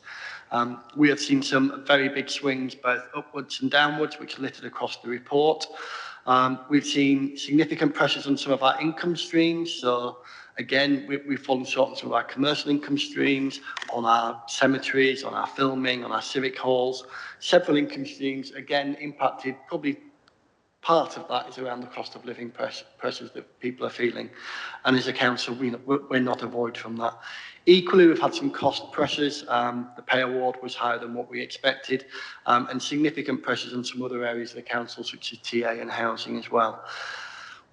We have seen some very big swings, both upwards and downwards, which are littered across the report. We've seen significant pressures on some of our income streams. So again, we've fallen short on some of our commercial income streams, on our cemeteries, on our filming, on our civic halls. Several income streams, again, impacted. Probably part of that is around the cost of living pressures that people are feeling. And as a council, we're not avoid from that. Equally, we've had some cost pressures. The pay award was higher than what we expected, and significant pressures on some other areas of the council, such as TA and housing as well.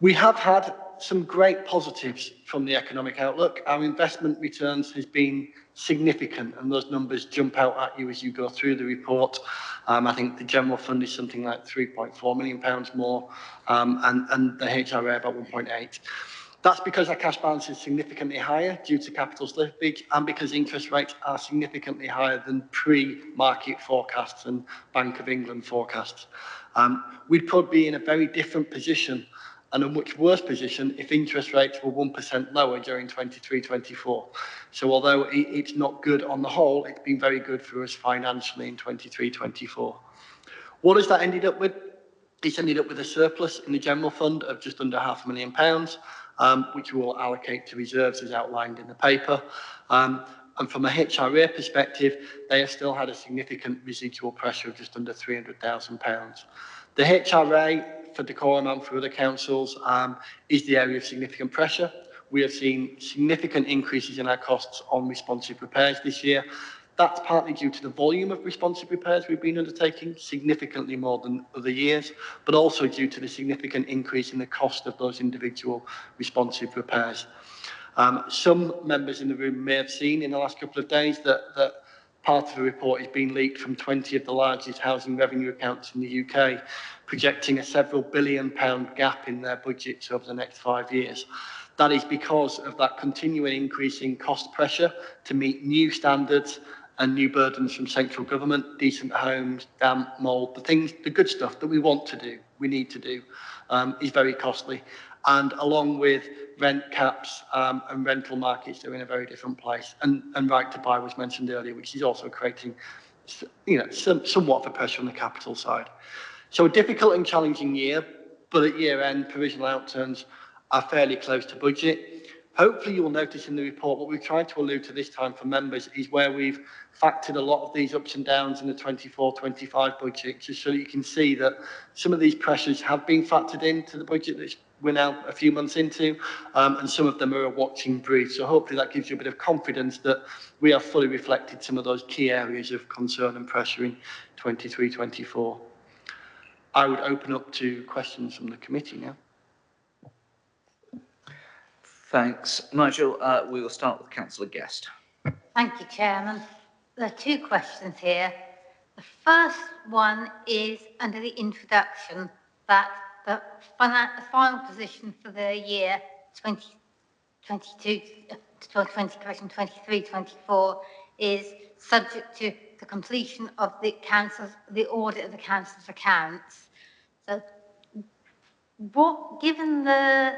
We have had some great positives from the economic outlook. Our investment returns has been significant, and those numbers jump out at you as you go through the report. I think the general fund is something like £3.4 million more, and the HRA about 1.8. That's because our cash balance is significantly higher due to capital slippage, and because interest rates are significantly higher than pre-market forecasts and Bank of England forecasts. We'd probably be in a very different position and a much worse position if interest rates were 1% lower during 23-24. So although it's not good on the whole, it's been very good for us financially in 23-24. What has that ended up with? It's ended up with a surplus in the general fund of just under £500,000, which we will allocate to reserves as outlined in the paper. And from a HRA perspective, they have still had a significant residual pressure of just under £300,000. The HRA for decorum and for other councils is the area of significant pressure. We have seen significant increases in our costs on responsive repairs this year. That's partly due to the volume of responsive repairs we've been undertaking, significantly more than other years, but also due to the significant increase in the cost of those individual responsive repairs. Some members in the room may have seen in the last couple of days that part of the report is being leaked from 20 of the largest housing revenue accounts in the UK, projecting a several £billion gap in their budgets over the next 5 years. That is because of that continuing increase in cost pressure to meet new standards and new burdens from central government, decent homes, damp, mould, the good stuff that we want to do, we need to do, is very costly. And along with rent caps and rental markets, they're in a very different place. And right to buy was mentioned earlier, which is also creating, somewhat of a pressure on the capital side. So a difficult and challenging year, but at year end, provisional outturns are fairly close to budget. Hopefully you'll notice in the report what we've tried to allude to this time for members is where we've factored a lot of these ups and downs in the 24-25 budget, just so you can see that some of these pressures have been factored into the budget that we're now a few months into, and some of them are a watching brief. So hopefully that gives you a bit of confidence that we have fully reflected some of those key areas of concern and pressure in 23-24. I would open up to questions from the committee now. Thanks, Nigel. We will start with Councillor Guest. Thank you, Chairman. There are two questions here. The first one is under the introduction that the final position for the year 23-24 is subject to the completion of the audit of the council's accounts. So, given the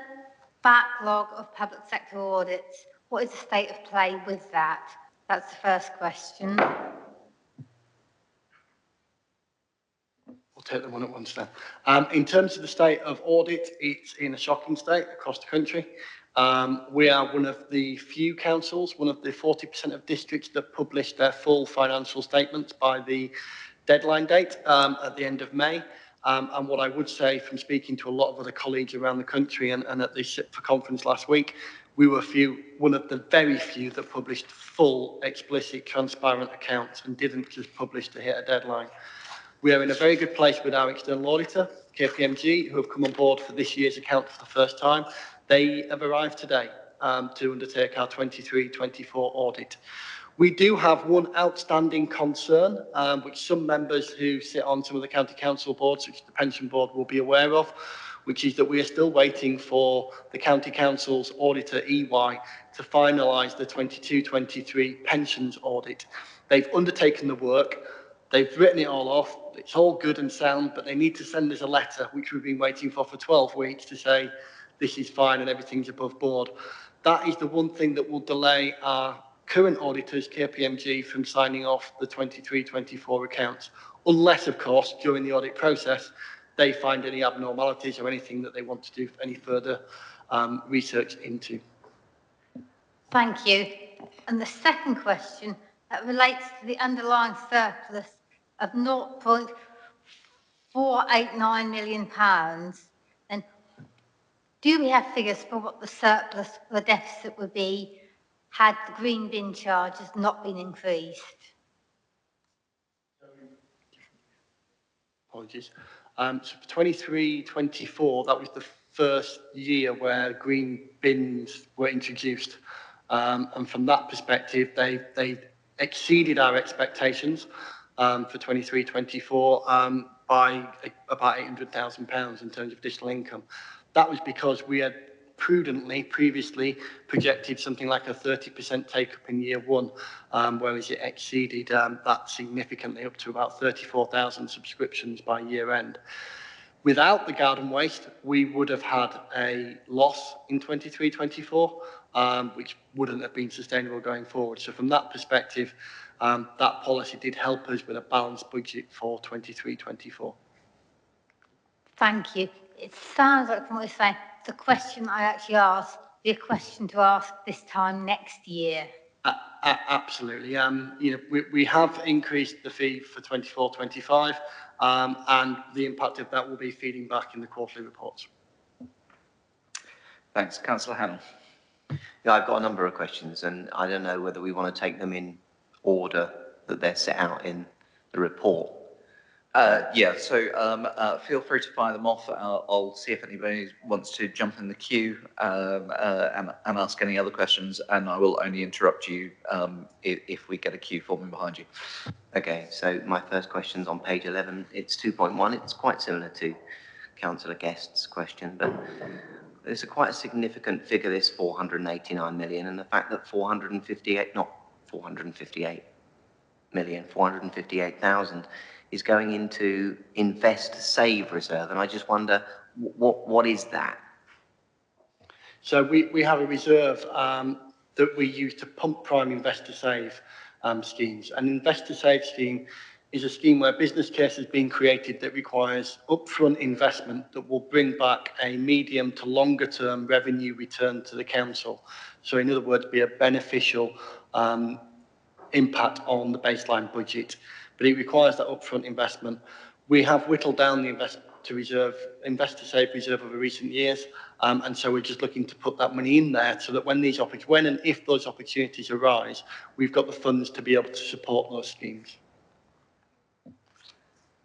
backlog of public sector audits, what is the state of play with that? That's the first question. We'll take them one at once then. In terms of the state of audit, it's in a shocking state across the country. We are one of the few councils, one of the 40% of districts that publish their full financial statements by the deadline date at the end of May. And what I would say from speaking to a lot of other colleagues around the country and at the SIPFA conference last week, we were one of the very few that published full, explicit, transparent accounts and didn't just publish to hit a deadline. We are in a very good place with our external auditor, KPMG, who have come on board for this year's account for the first time. They have arrived today to undertake our 23-24 audit. We do have one outstanding concern, which some members who sit on some of the county council boards, which the pension board will be aware of, which is that we are still waiting for the county council's auditor, EY, to finalise the 22-23 pensions audit. They've undertaken the work. They've written it all off. It's all good and sound, but they need to send us a letter, which we've been waiting for 12 weeks, to say this is fine and everything's above board. That is the one thing that will delay our current auditors, KPMG, from signing off the 23-24 accounts, unless, of course, during the audit process, they find any abnormalities or anything that they want to do any further research into. Thank you. And the second question that relates to the underlying surplus of £0.489 million, then do we have figures for what the surplus, the deficit would be had the green bin charges not been increased? Apologies. So for 23-24, that was the first year where green bins were introduced. And from that perspective, they exceeded our expectations for 23-24 by about £800,000 in terms of additional income. That was because we had prudently previously projected something like a 30% take-up in year one, whereas it exceeded that significantly up to about 34,000 subscriptions by year end. Without the garden waste, we would have had a loss in 23-24, which wouldn't have been sustainable going forward. So from that perspective, that policy did help us with a balanced budget for 23-24. Thank you. It sounds like from what you're saying, the question I actually asked, be a question to ask this time next year. Absolutely. We have increased the fee for 24-25, and the impact of that will be feeding back in the quarterly reports. Thanks. Councillor Hannell. Yeah, I've got a number of questions, and I don't know whether we want to take them in order that they're set out in the report. So feel free to fire them off. I'll see if anybody wants to jump in the queue and ask any other questions, and I will only interrupt you if we get a queue forming behind you. Okay, so my first question's on page 11. It's 2.1. It's quite similar to Councillor Guest's question, but there's quite a significant figure, this 489 million, and the fact that 458,000 is going into Invest Save reserve, and I just wonder what is that? So we have a reserve that we use to pump prime Investor Save schemes. An Investor Save scheme is a scheme where business case has been created that requires upfront investment that will bring back a medium to longer term revenue return to the council. So in other words, be a beneficial impact on the baseline budget. But it requires that upfront investment. We have whittled down the Investor Save reserve over recent years, and so we're just looking to put that money in there so that when and if those opportunities arise, we've got the funds to be able to support those schemes.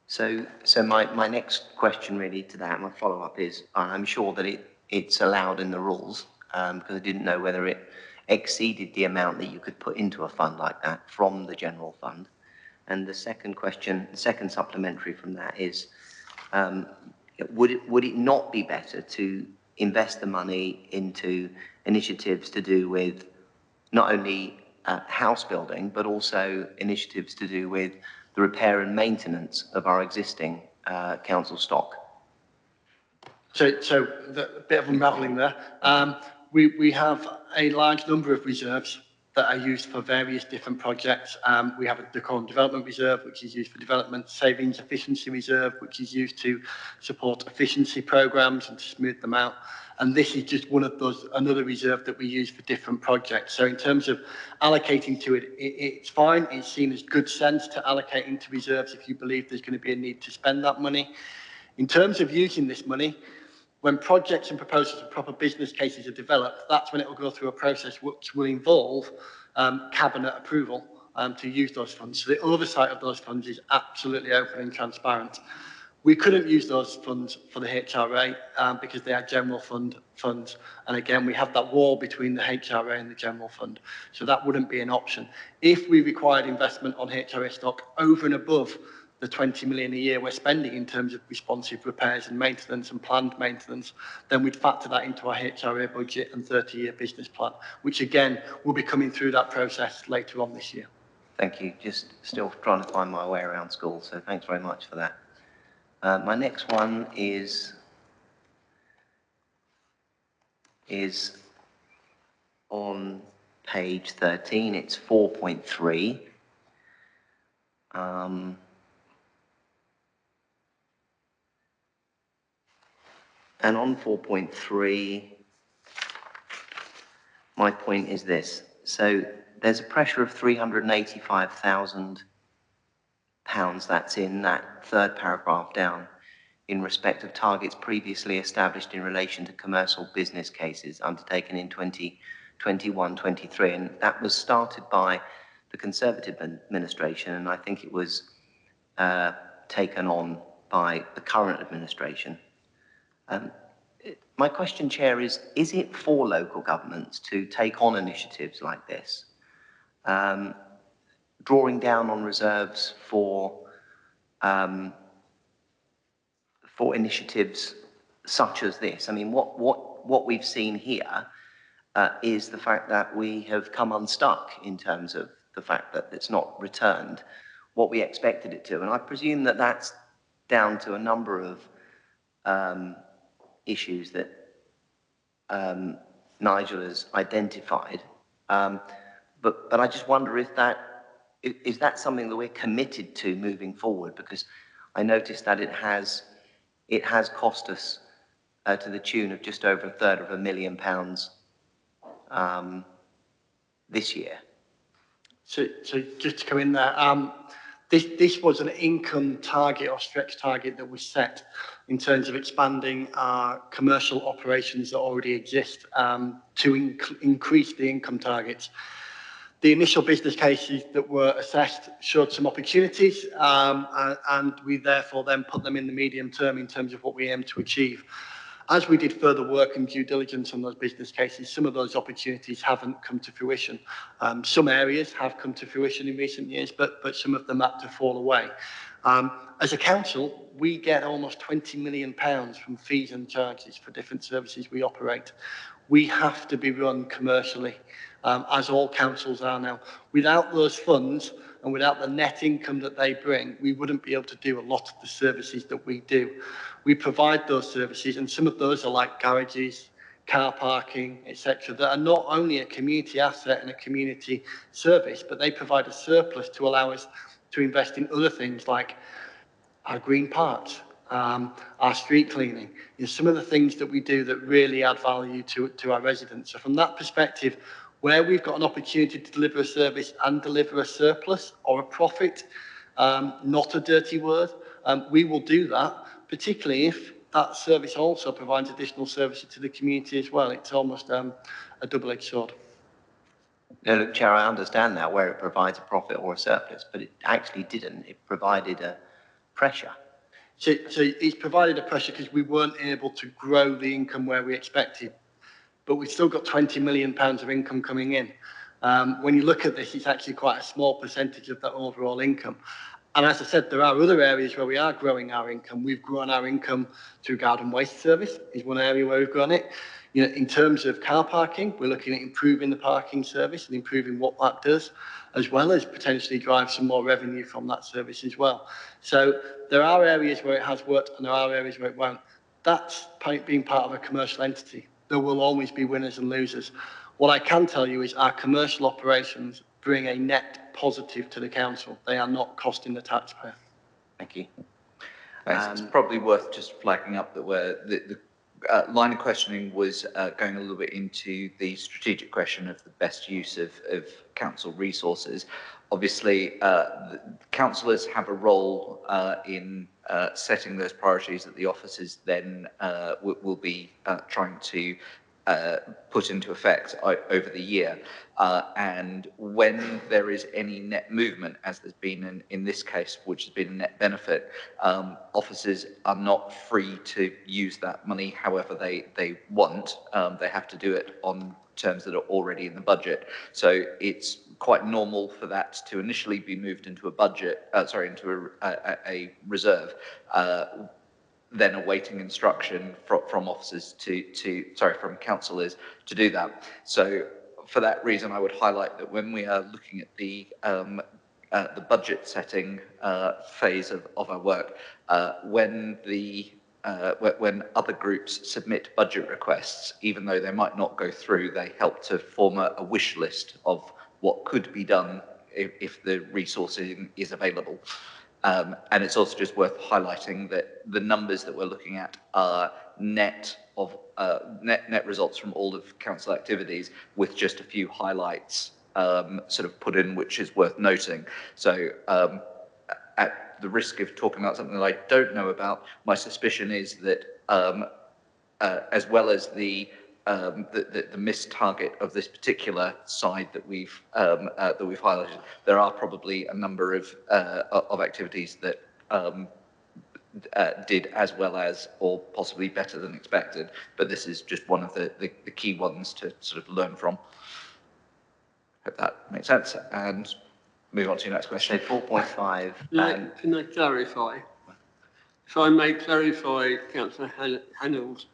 So my next question really to that, my follow-up is, I'm sure that it's allowed in the rules, because I didn't know whether it exceeded the amount that you could put into a fund like that from the general fund? And the second question, the second supplementary from that is, would it not be better to invest the money into initiatives to do with not only house building, but also initiatives to do with the repair and maintenance of our existing council stock? So a bit of unravelling there. We have a large number of reserves that are used for various different projects. We have a Decorum Development Reserve, which is used for development, Savings Efficiency Reserve, which is used to support efficiency programmes and to smooth them out. And this is just one of those, another reserve that we use for different projects. So in terms of allocating to it, it's fine. It's seen as good sense to allocate into reserves if you believe there's going to be a need to spend that money. In terms of using this money, when projects and proposals and proper business cases are developed, that's when it will go through a process which will involve cabinet approval to use those funds. So the oversight of those funds is absolutely open and transparent. We couldn't use those funds for the HRA because they are general funds. And again, we have that wall between the HRA and the general fund. So that wouldn't be an option. If we required investment on HRA stock over and above the 20 million a year we're spending in terms of responsive repairs and maintenance and planned maintenance, then we'd factor that into our HRA budget and 30-year business plan, which again, will be coming through that process later on this year. Thank you. Just still trying to find my way around school, so thanks very much for that. My next one is on page 13. It's 4.3. And on 4.3, my point is this. So there's a pressure of £385,000 that's in that third paragraph down in respect of targets previously established in relation to commercial business cases undertaken in 2021-23. And that was started by the Conservative administration, and I think it was taken on by the current administration. My question, Chair, is it for local governments to take on initiatives like this, drawing down on reserves for initiatives such as this? I mean, what we've seen here is the fact that we have come unstuck in terms of the fact that it's not returned what we expected it to. And I presume that that's down to a number of issues that Nigel has identified. But I just wonder if is that something that we're committed to moving forward? Because I noticed that it has cost us to the tune of just over £250,000 this year. So just to come in there, this was an income target or stretch target that was set in terms of expanding our commercial operations that already exist to increase the income targets. The initial business cases that were assessed showed some opportunities, and we therefore then put them in the medium term in terms of what we aim to achieve. As we did further work and due diligence on those business cases, some of those opportunities haven't come to fruition. Some areas have come to fruition in recent years, but some of them had to fall away. As a council, we get almost £20 million from fees and charges for different services we operate. We have to be run commercially, as all councils are now. Without those funds and without the net income that they bring, we wouldn't be able to do a lot of the services that we do. We provide those services, and some of those are like garages, car parking, etc., that are not only a community asset and a community service, but they provide a surplus to allow us to invest in other things like our green parks, our street cleaning, some of the things that we do that really add value to our residents. So from that perspective, where we've got an opportunity to deliver a service and deliver a surplus or a profit, not a dirty word, we will do that, particularly if that service also provides additional services to the community as well. It's almost a double-edged sword. No, look, Chair, I understand that, where it provides a profit or a surplus, but it actually didn't. It provided a pressure. So it's provided a pressure because we weren't able to grow the income where we expected. but we've still got £20 million of income coming in. When you look at this, it's actually quite a small percentage of that overall income. And as I said, there are other areas where we are growing our income. We've grown our income through garden waste service is one area where we've grown it. You know, in terms of car parking, we're looking at improving the parking service and improving what that does, as well as potentially drive some more revenue from that service as well. So there are areas where it has worked and there are areas where it won't. That's being part of a commercial entity. There will always be winners and losers. What I can tell you is our commercial operations bring a net positive to the council. They are not costing the taxpayer. Thank you. It's probably worth just flagging up that the line of questioning was going a little bit into the strategic question of the best use of council resources. Obviously, councillors have a role in setting those priorities that the officers then will be trying to put into effect over the year. And when there is any net movement, as there's been in this case, which has been a net benefit, officers are not free to use that money however they want. They have to do it on terms that are already in the budget. So it's quite normal for that to initially be moved into a budget, into a reserve, then awaiting instruction from officers from councillors to do that. So for that reason, I would highlight that when we are looking at the budget setting phase of our work, when other groups submit budget requests, even though they might not go through, they help to form a wish list of what could be done if the resourcing is available. And it's also just worth highlighting that the numbers that we're looking at are net results from all of council activities, with just a few highlights sort of put in, which is worth noting. So at the risk of talking about something that I don't know about, my suspicion is that as well as the missed target of this particular side that we've highlighted, there are probably a number of activities that did as well as, or possibly better than expected. But this is just one of the key ones to sort of learn from. Hope that makes sense. And move on to your next question. So 4.5. Can I clarify? If I may clarify Councillor Hannell's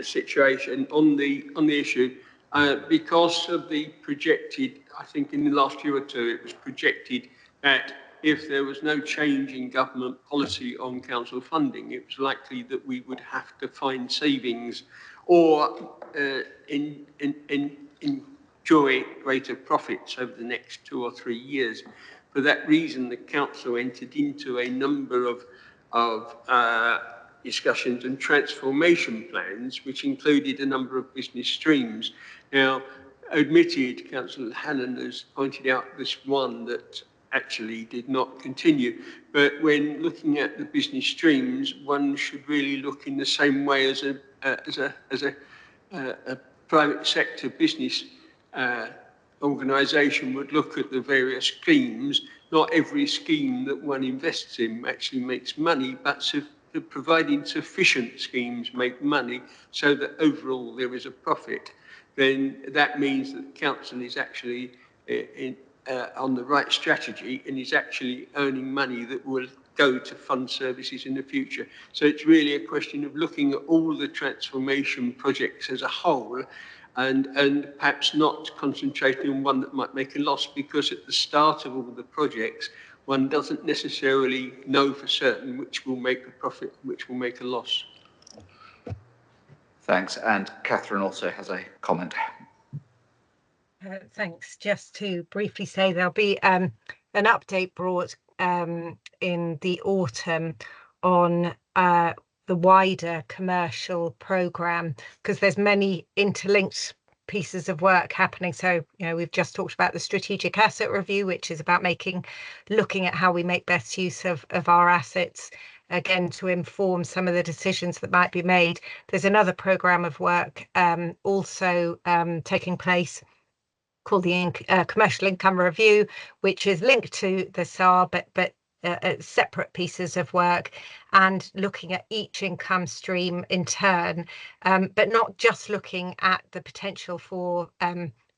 situation on the issue, because of the projected, I think in the last year or two, it was projected that if there was no change in government policy on council funding, it was likely that we would have to find savings or enjoy greater profits over the next 2 or 3 years. For that reason, the council entered into a number of discussions and transformation plans, which included a number of business streams. Now, admitted, Councillor Hannon has pointed out this one that actually did not continue, but when looking at the business streams, one should really look in the same way as a private sector business organisation would look at the various schemes. Not every scheme that one invests in actually makes money, but providing sufficient schemes make money so that overall there is a profit, then that means that the council is actually on the right strategy and is actually earning money that will go to fund services in the future. So it's really a question of looking at all the transformation projects as a whole and perhaps not concentrating on one that might make a loss, because at the start of all the projects, one doesn't necessarily know for certain which will make a profit, which will make a loss. Thanks. And Catherine also has a comment. Thanks. Just to briefly say, there'll be an update brought in the autumn on the wider commercial programme, because there's many interlinked pieces of work happening. So, you know, we've just talked about the strategic asset review, which is about looking at how we make best use of our assets, again, to inform some of the decisions that might be made. There's another programme of work also taking place called the Commercial Income Review, which is linked to the SAR, but separate pieces of work and looking at each income stream in turn, but not just looking at the potential for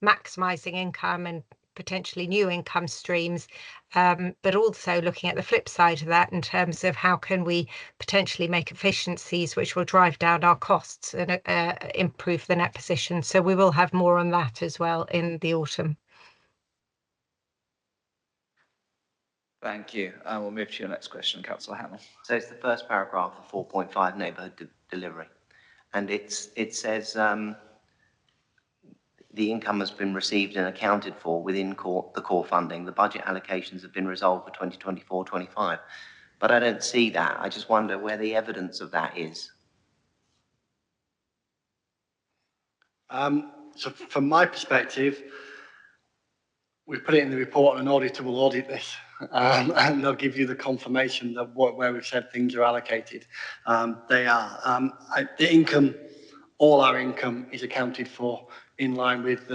maximising income and potentially new income streams, but also looking at the flip side of that in terms of how can we potentially make efficiencies which will drive down our costs and improve the net position. So we will have more on that as well in the autumn. Thank you. We'll move to your next question, Councillor Hamill. So it's the first paragraph of 4.5 neighbourhood delivery. And it says the income has been received and accounted for within the core funding. The budget allocations have been resolved for 2024-25. But I don't see that. I just wonder where the evidence of that is. So from my perspective, we put it in the report and an auditor will audit this, and they'll give you the confirmation of where we've said things are allocated. They are. The income, all our income is accounted for in line with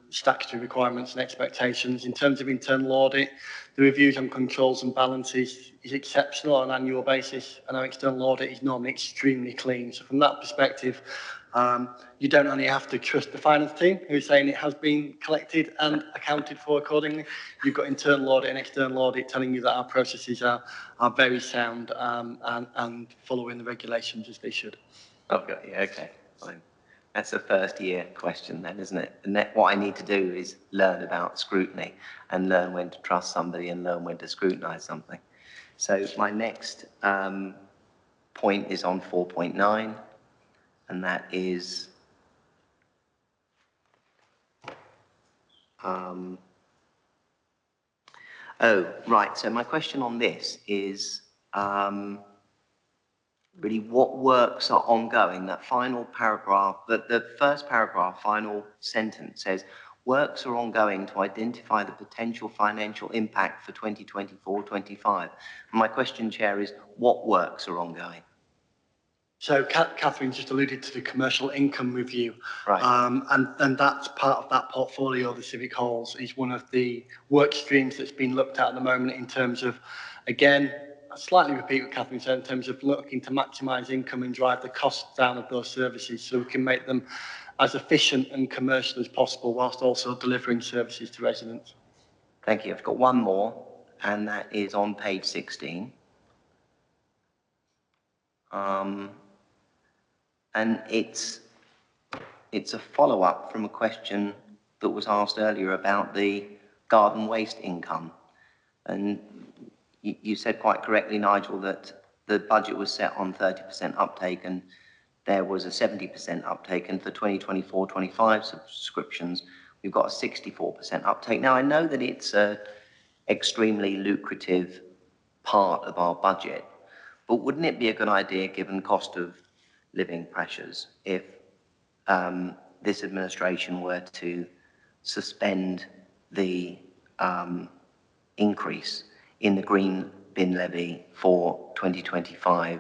statutory requirements and expectations. In terms of internal audit, the reviews on controls and balances is exceptional on an annual basis, and our external audit is normally extremely clean. So from that perspective, you don't only have to trust the finance team who's saying it has been collected and accounted for accordingly. You've got internal audit and external audit telling you that our processes are very sound and following the regulations as they should. Okay, yeah, okay, fine. That's a first year question then, isn't it? And what I need to do is learn about scrutiny and learn when to trust somebody and learn when to scrutinise something. So my next point is on 4.9, and that is oh, right. So my question on this is really what works are ongoing. That final paragraph, the first paragraph, final sentence says, works are ongoing to identify the potential financial impact for 2024-25. My question, Chair, is what works are ongoing? So Catherine just alluded to the commercial income review, right? And that's part of that portfolio. The civic halls is one of the work streams that's been looked at the moment in terms of, again, I slightly repeat what Catherine said in terms of looking to maximise income and drive the costs down of those services so we can make them as efficient and commercial as possible whilst also delivering services to residents. Thank you. I've got one more, and that is on page 16. And it's a follow-up from a question that was asked earlier about the garden waste income. And you said quite correctly, Nigel, that the budget was set on 30% uptake and there was a 70% uptake. And for 2024-25 subscriptions, we've got a 64% uptake. Now, I know that it's an extremely lucrative part of our budget, but wouldn't it be a good idea, given cost of living pressures, if this administration were to suspend the increase in the green bin levy for 2025-26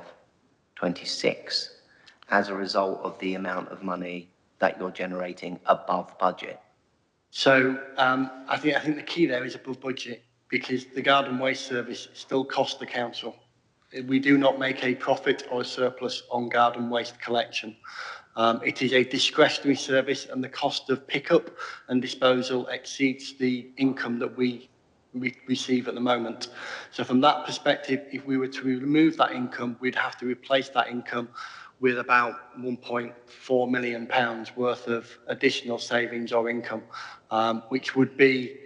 as a result of the amount of money that you're generating above budget? So I think the key there is above budget, because the garden waste service still costs the council. We do not make a profit or a surplus on garden waste collection. It is a discretionary service, and the cost of pickup and disposal exceeds the income that we receive at the moment. So from that perspective, if we were to remove that income, we'd have to replace that income with about £1.4 million worth of additional savings or income, which would be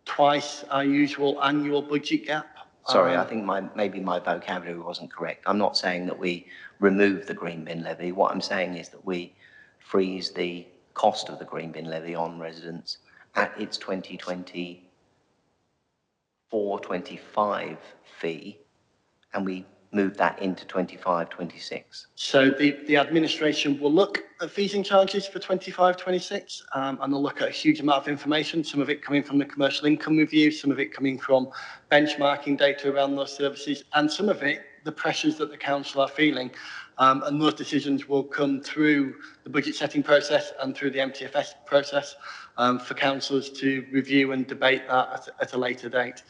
twice our usual annual budget gap. Sorry, I think maybe my vocabulary wasn't correct. I'm not saying that we remove the green bin levy. What I'm saying is that we freeze the cost of the green bin levy on residents at its 2024-25 fee, and we move that into 25-26. So the administration will look at fees and charges for 25-26, and they'll look at a huge amount of information, some of it coming from the commercial income review, some of it coming from benchmarking data around those services, and some of it, the pressures that the council are feeling. And those decisions will come through the budget setting process and through the MTFS process for councillors to review and debate that at a later date.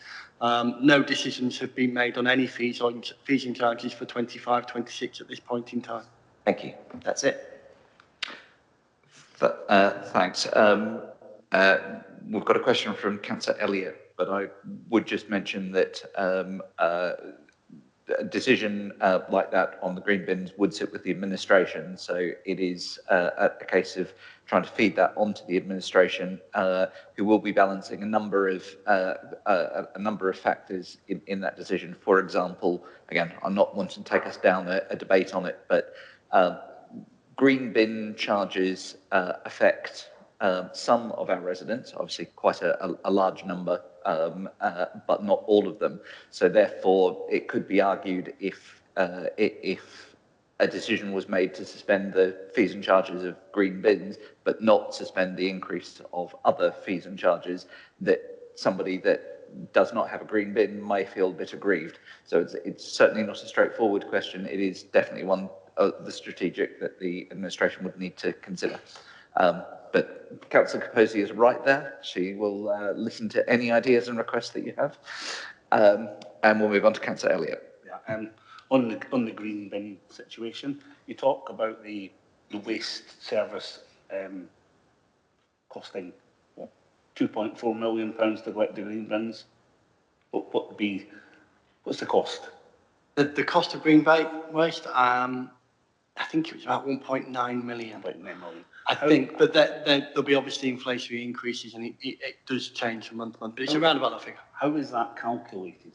No decisions have been made on any fees and charges for 25-26 at this point in time. Thank you. That's it. Thanks. We've got a question from Councillor Elliott, but I would just mention that a decision like that on the green bins would sit with the administration. So it is a case of trying to feed that onto the administration, who will be balancing a number of factors in that decision. For example, again, I'm not wanting to take us down a debate on it, but green bin charges affect some of our residents, obviously quite a large number, but not all of them. So therefore, it could be argued if a decision was made to suspend the fees and charges of green bins, but not suspend the increase of other fees and charges, that somebody that does not have a green bin may feel a bit aggrieved. So it's certainly not a straightforward question. It is definitely one of the strategic that the administration would need to consider. But Councillor Capozzi is right there. She will listen to any ideas and requests that you have. And we'll move on to Councillor Elliott. Yeah, on the green bin situation, you talk about the waste service costing what, £2.4 million to collect the green bins. What's the cost? The cost of green waste, I think it was about 1.9 million. 1.9 million. I think, but there'll be obviously inflationary increases, and it does change from month to month, but it's around about that figure. How is that calculated?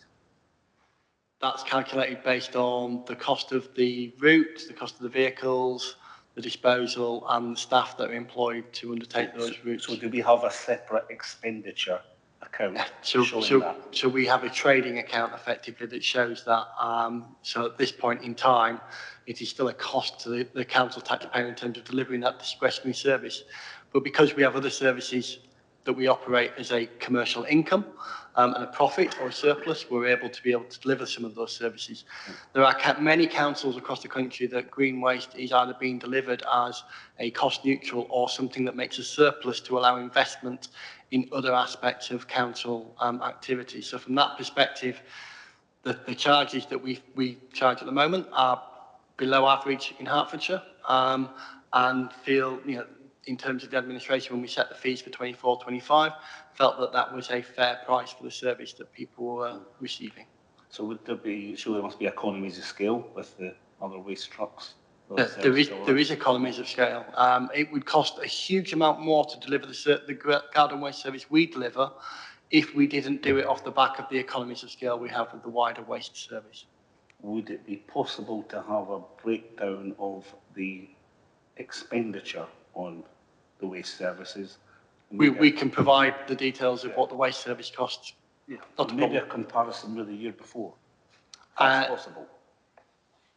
That's calculated based on the cost of the routes, the cost of the vehicles, the disposal, and the staff that are employed to undertake those routes. So do we have a separate expenditure account showing that? So we have a trading account effectively that shows that. So at this point in time, it is still a cost to the council taxpayer in terms of delivering that discretionary service. But because we have other services that we operate as a commercial income and a profit or a surplus, we're able to deliver some of those services. There are many councils across the country that green waste is either being delivered as a cost neutral or something that makes a surplus to allow investment in other aspects of council activities. So from that perspective, the charges that we charge at the moment are below average in Hertfordshire, and feel, in terms of the administration, when we set the fees for 24-25, felt that was a fair price for the service that people were receiving. So would there must be economies of scale with the other waste trucks? There is economies of scale. It would cost a huge amount more to deliver the garden waste service we deliver if we didn't do it off the back of the economies of scale we have with the wider waste service. Would it be possible to have a breakdown of the expenditure on the waste services? We can provide the details of what the waste service costs. Yeah, maybe a comparison with the year before. That's possible.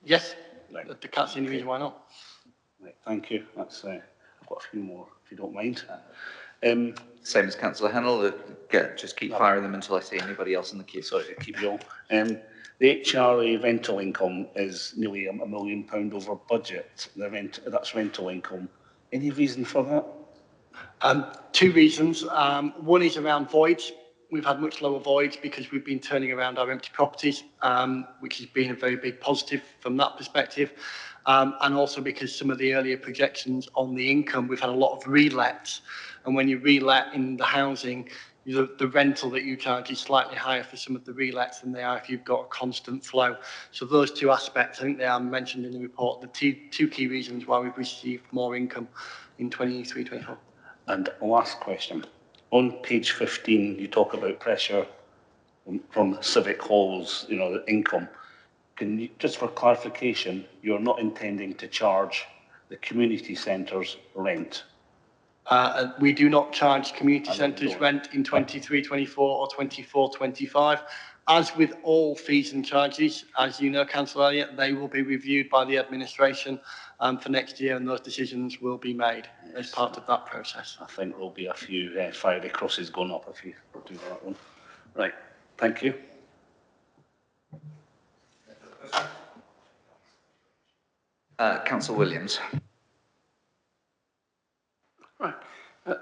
Yes, right. I can't see any reason why not. Right, thank you. That's I've got a few more, if you don't mind. Same as Councillor Hennell, just keep firing them until I see anybody else in the queue. Sorry, keep going. The HRA rental income is nearly £1 million over budget. That's rental income. Any reason for that? Two reasons. One is around voids. We've had much lower voids because we've been turning around our empty properties, which has been a very big positive from that perspective. And also because some of the earlier projections on the income, we've had a lot of relets. And when you relet in the housing, the rental that you charge is slightly higher for some of the relets than they are if you've got a constant flow. So those two aspects, I think they are mentioned in the report, the two key reasons why we've received more income in 23-24. And last question. On page 15, you talk about pressure from civic halls, the income. Can you, just for clarification, you're not intending to charge the community centres rent? We do not charge community centres rent in 23-24 or 24-25. As with all fees and charges, as you know, Councillor Elliott, they will be reviewed by the administration for next year, and those decisions will be made as part of that process. I think there'll be a few fiery crosses going up if you do that one. Right, thank you. Councillor Williams. Right.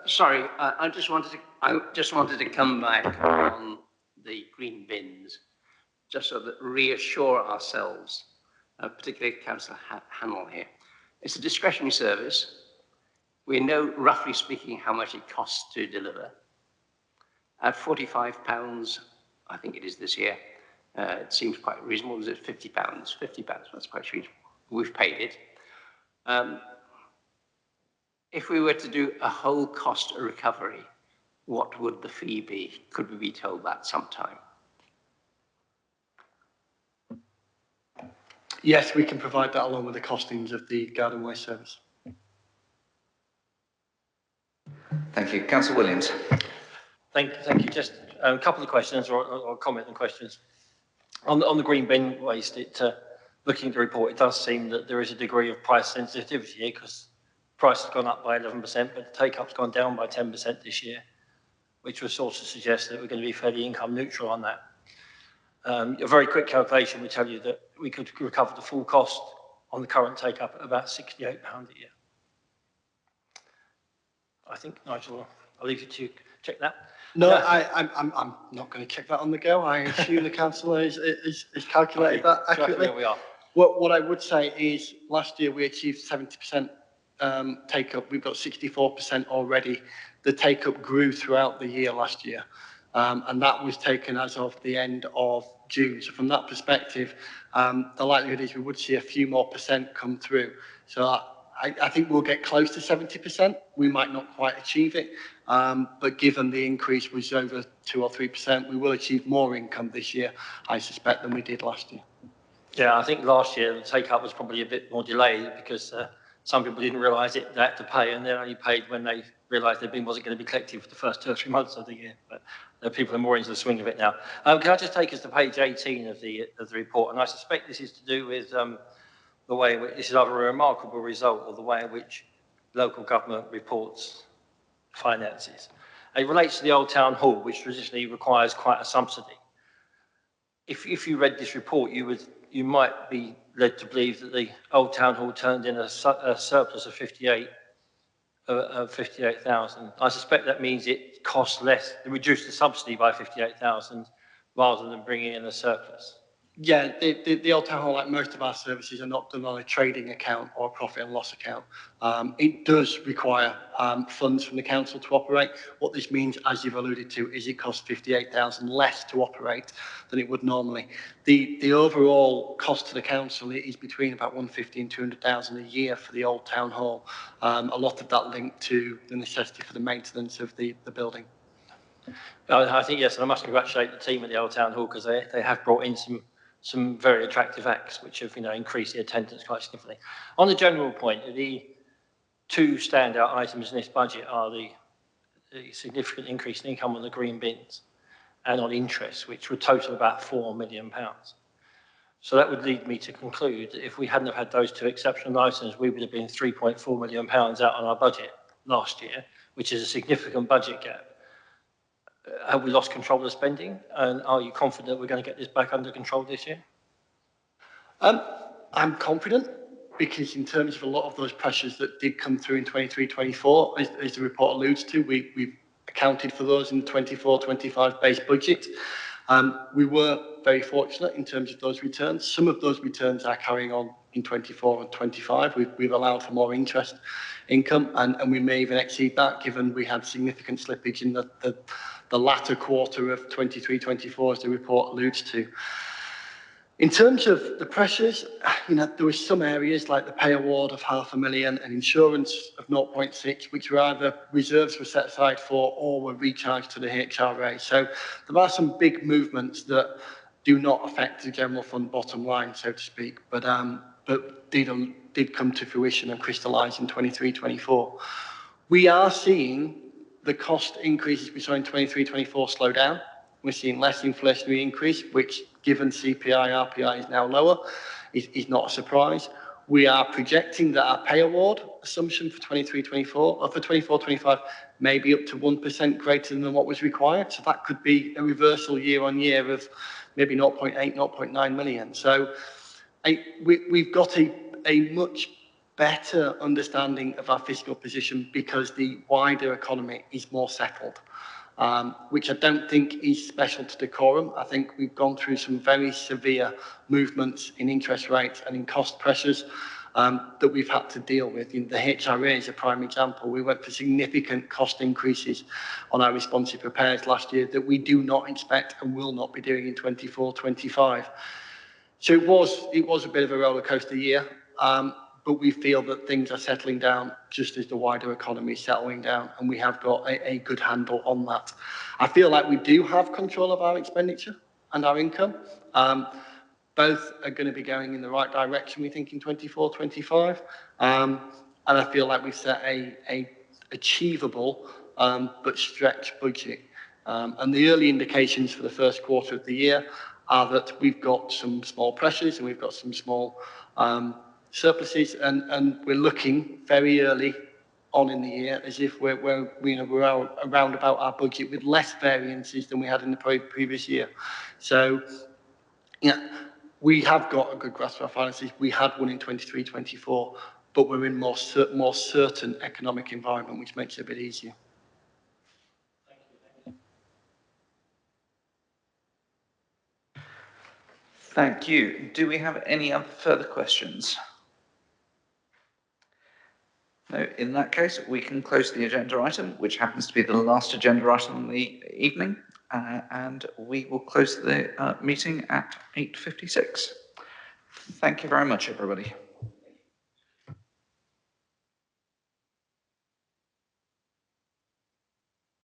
Sorry, I just wanted to come back on the green bins, just so that reassure ourselves, particularly Councillor Hannell here. It's a discretionary service. We know, roughly speaking, how much it costs to deliver. At £45, I think it is this year, it seems quite reasonable. Is it £50? £50, that's quite reasonable. We've paid it. If we were to do a whole cost recovery, what would the fee be? Could we be told that sometime? Yes, we can provide that along with the costings of the garden waste service. Thank you. Councillor Williams. Thank you. Just a couple of questions or comment and questions. On the green bin waste, looking at the report, it does seem that there is a degree of price sensitivity here because price has gone up by 11%, but the take-up's gone down by 10% this year, which would sort of suggest that we're going to be fairly income neutral on that. A very quick calculation would tell you that we could recover the full cost on the current take-up at about £68 a year. I think, Nigel, I'll leave you to check that. No, I'm not going to check that on the go. I assume the councillor is calculated that accurately. Here we are. What I would say is last year we achieved 70% take-up. We've got 64% already. The take-up grew throughout the year last year. And that was taken as of the end of June. So from that perspective, the likelihood is we would see a few more percent come through. So I think we'll get close to 70%. We might not quite achieve it, but given the increase was over 2 or 3%, we will achieve more income this year, I suspect, than we did last year. Yeah, I think last year the take-up was probably a bit more delayed because some people didn't realise they had to pay, and they only paid when they realised their bin wasn't going to be collected for the first 2 or 3 months of the year. But people are more into the swing of it now. Can I just take us to page 18 of the report? And I suspect this is to do with the way in which this is either a remarkable result or the way in which local government reports finances. It relates to the Old Town Hall, which traditionally requires quite a subsidy. If you read this report, you might be led to believe that the Old Town Hall turned in a surplus of 58,000. I suspect that means it costs less, it reduced the subsidy by 58,000 rather than bringing in a surplus. Yeah, the Old Town Hall, like most of our services, are not done on a trading account or a profit and loss account. It does require funds from the council to operate. What this means, as you've alluded to, is it costs 58,000 less to operate than it would normally. The overall cost to the council is between about 150 and 200,000 a year for the Old Town Hall. A lot of that linked to the necessity for the maintenance of the building. I think, yes, and I must congratulate the team at the Old Town Hall because they have brought in some very attractive acts which have increased the attendance quite significantly. On the general point, the two standout items in this budget are the significant increase in income on the green bins and on interest, which would total about £4 million. So that would lead me to conclude that if we hadn't have had those two exceptional items, we would have been £3.4 million out on our budget last year, which is a significant budget gap. Have we lost control of spending? And are you confident we're going to get this back under control this year? I'm confident because in terms of a lot of those pressures that did come through in 23-24, as the report alludes to, we've accounted for those in the 24-25 base budget. We were very fortunate in terms of those returns. Some of those returns are carrying on in 24 and 25. We've allowed for more interest income, and we may even exceed that given we had significant slippage in the latter quarter of 23-24, as the report alludes to. In terms of the pressures, there were some areas like the pay award of £500,000 and insurance of 0.6, which were either reserves were set aside for or were recharged to the HRA. So there are some big movements that do not affect the general fund bottom line, so to speak, but did come to fruition and crystallise in 23-24. We are seeing the cost increases we saw in 23-24 slow down. We're seeing less inflationary increase, which, given CPI, RPI is now lower, is not a surprise. We are projecting that our pay award assumption for 23-24, or for 24-25, may be up to 1% greater than what was required. So that could be a reversal year on year of maybe 0.8, 0.9 million. So we've got a much better understanding of our fiscal position because the wider economy is more settled. which I don't think is special to Decorum. I think we've gone through some very severe movements in interest rates and in cost pressures that we've had to deal with. The HRA is a prime example. We went for significant cost increases on our responsive repairs last year that we do not expect and will not be doing in 24-25. So it was a bit of a roller coaster year, but we feel that things are settling down just as the wider economy is settling down, and we have got a good handle on that. I feel like we do have control of our expenditure and our income. Both are going to be going in the right direction, we think, in 24-25. And I feel like we've set a achievable but stretched budget. And the early indications for the first quarter of the year are that we've got some small pressures and we've got some small surpluses, and we're looking very early on in the year as if we're around about our budget with less variances than we had in the previous year. So, yeah, we have got a good grasp of our finances. We had one in 23-24, but we're in more certain economic environment, which makes it a bit easier. Thank you. Do we have any other further questions? No, in that case, we can close the agenda item, which happens to be the last agenda item of the evening, and we will close the meeting at 8:56. Thank you very much, everybody.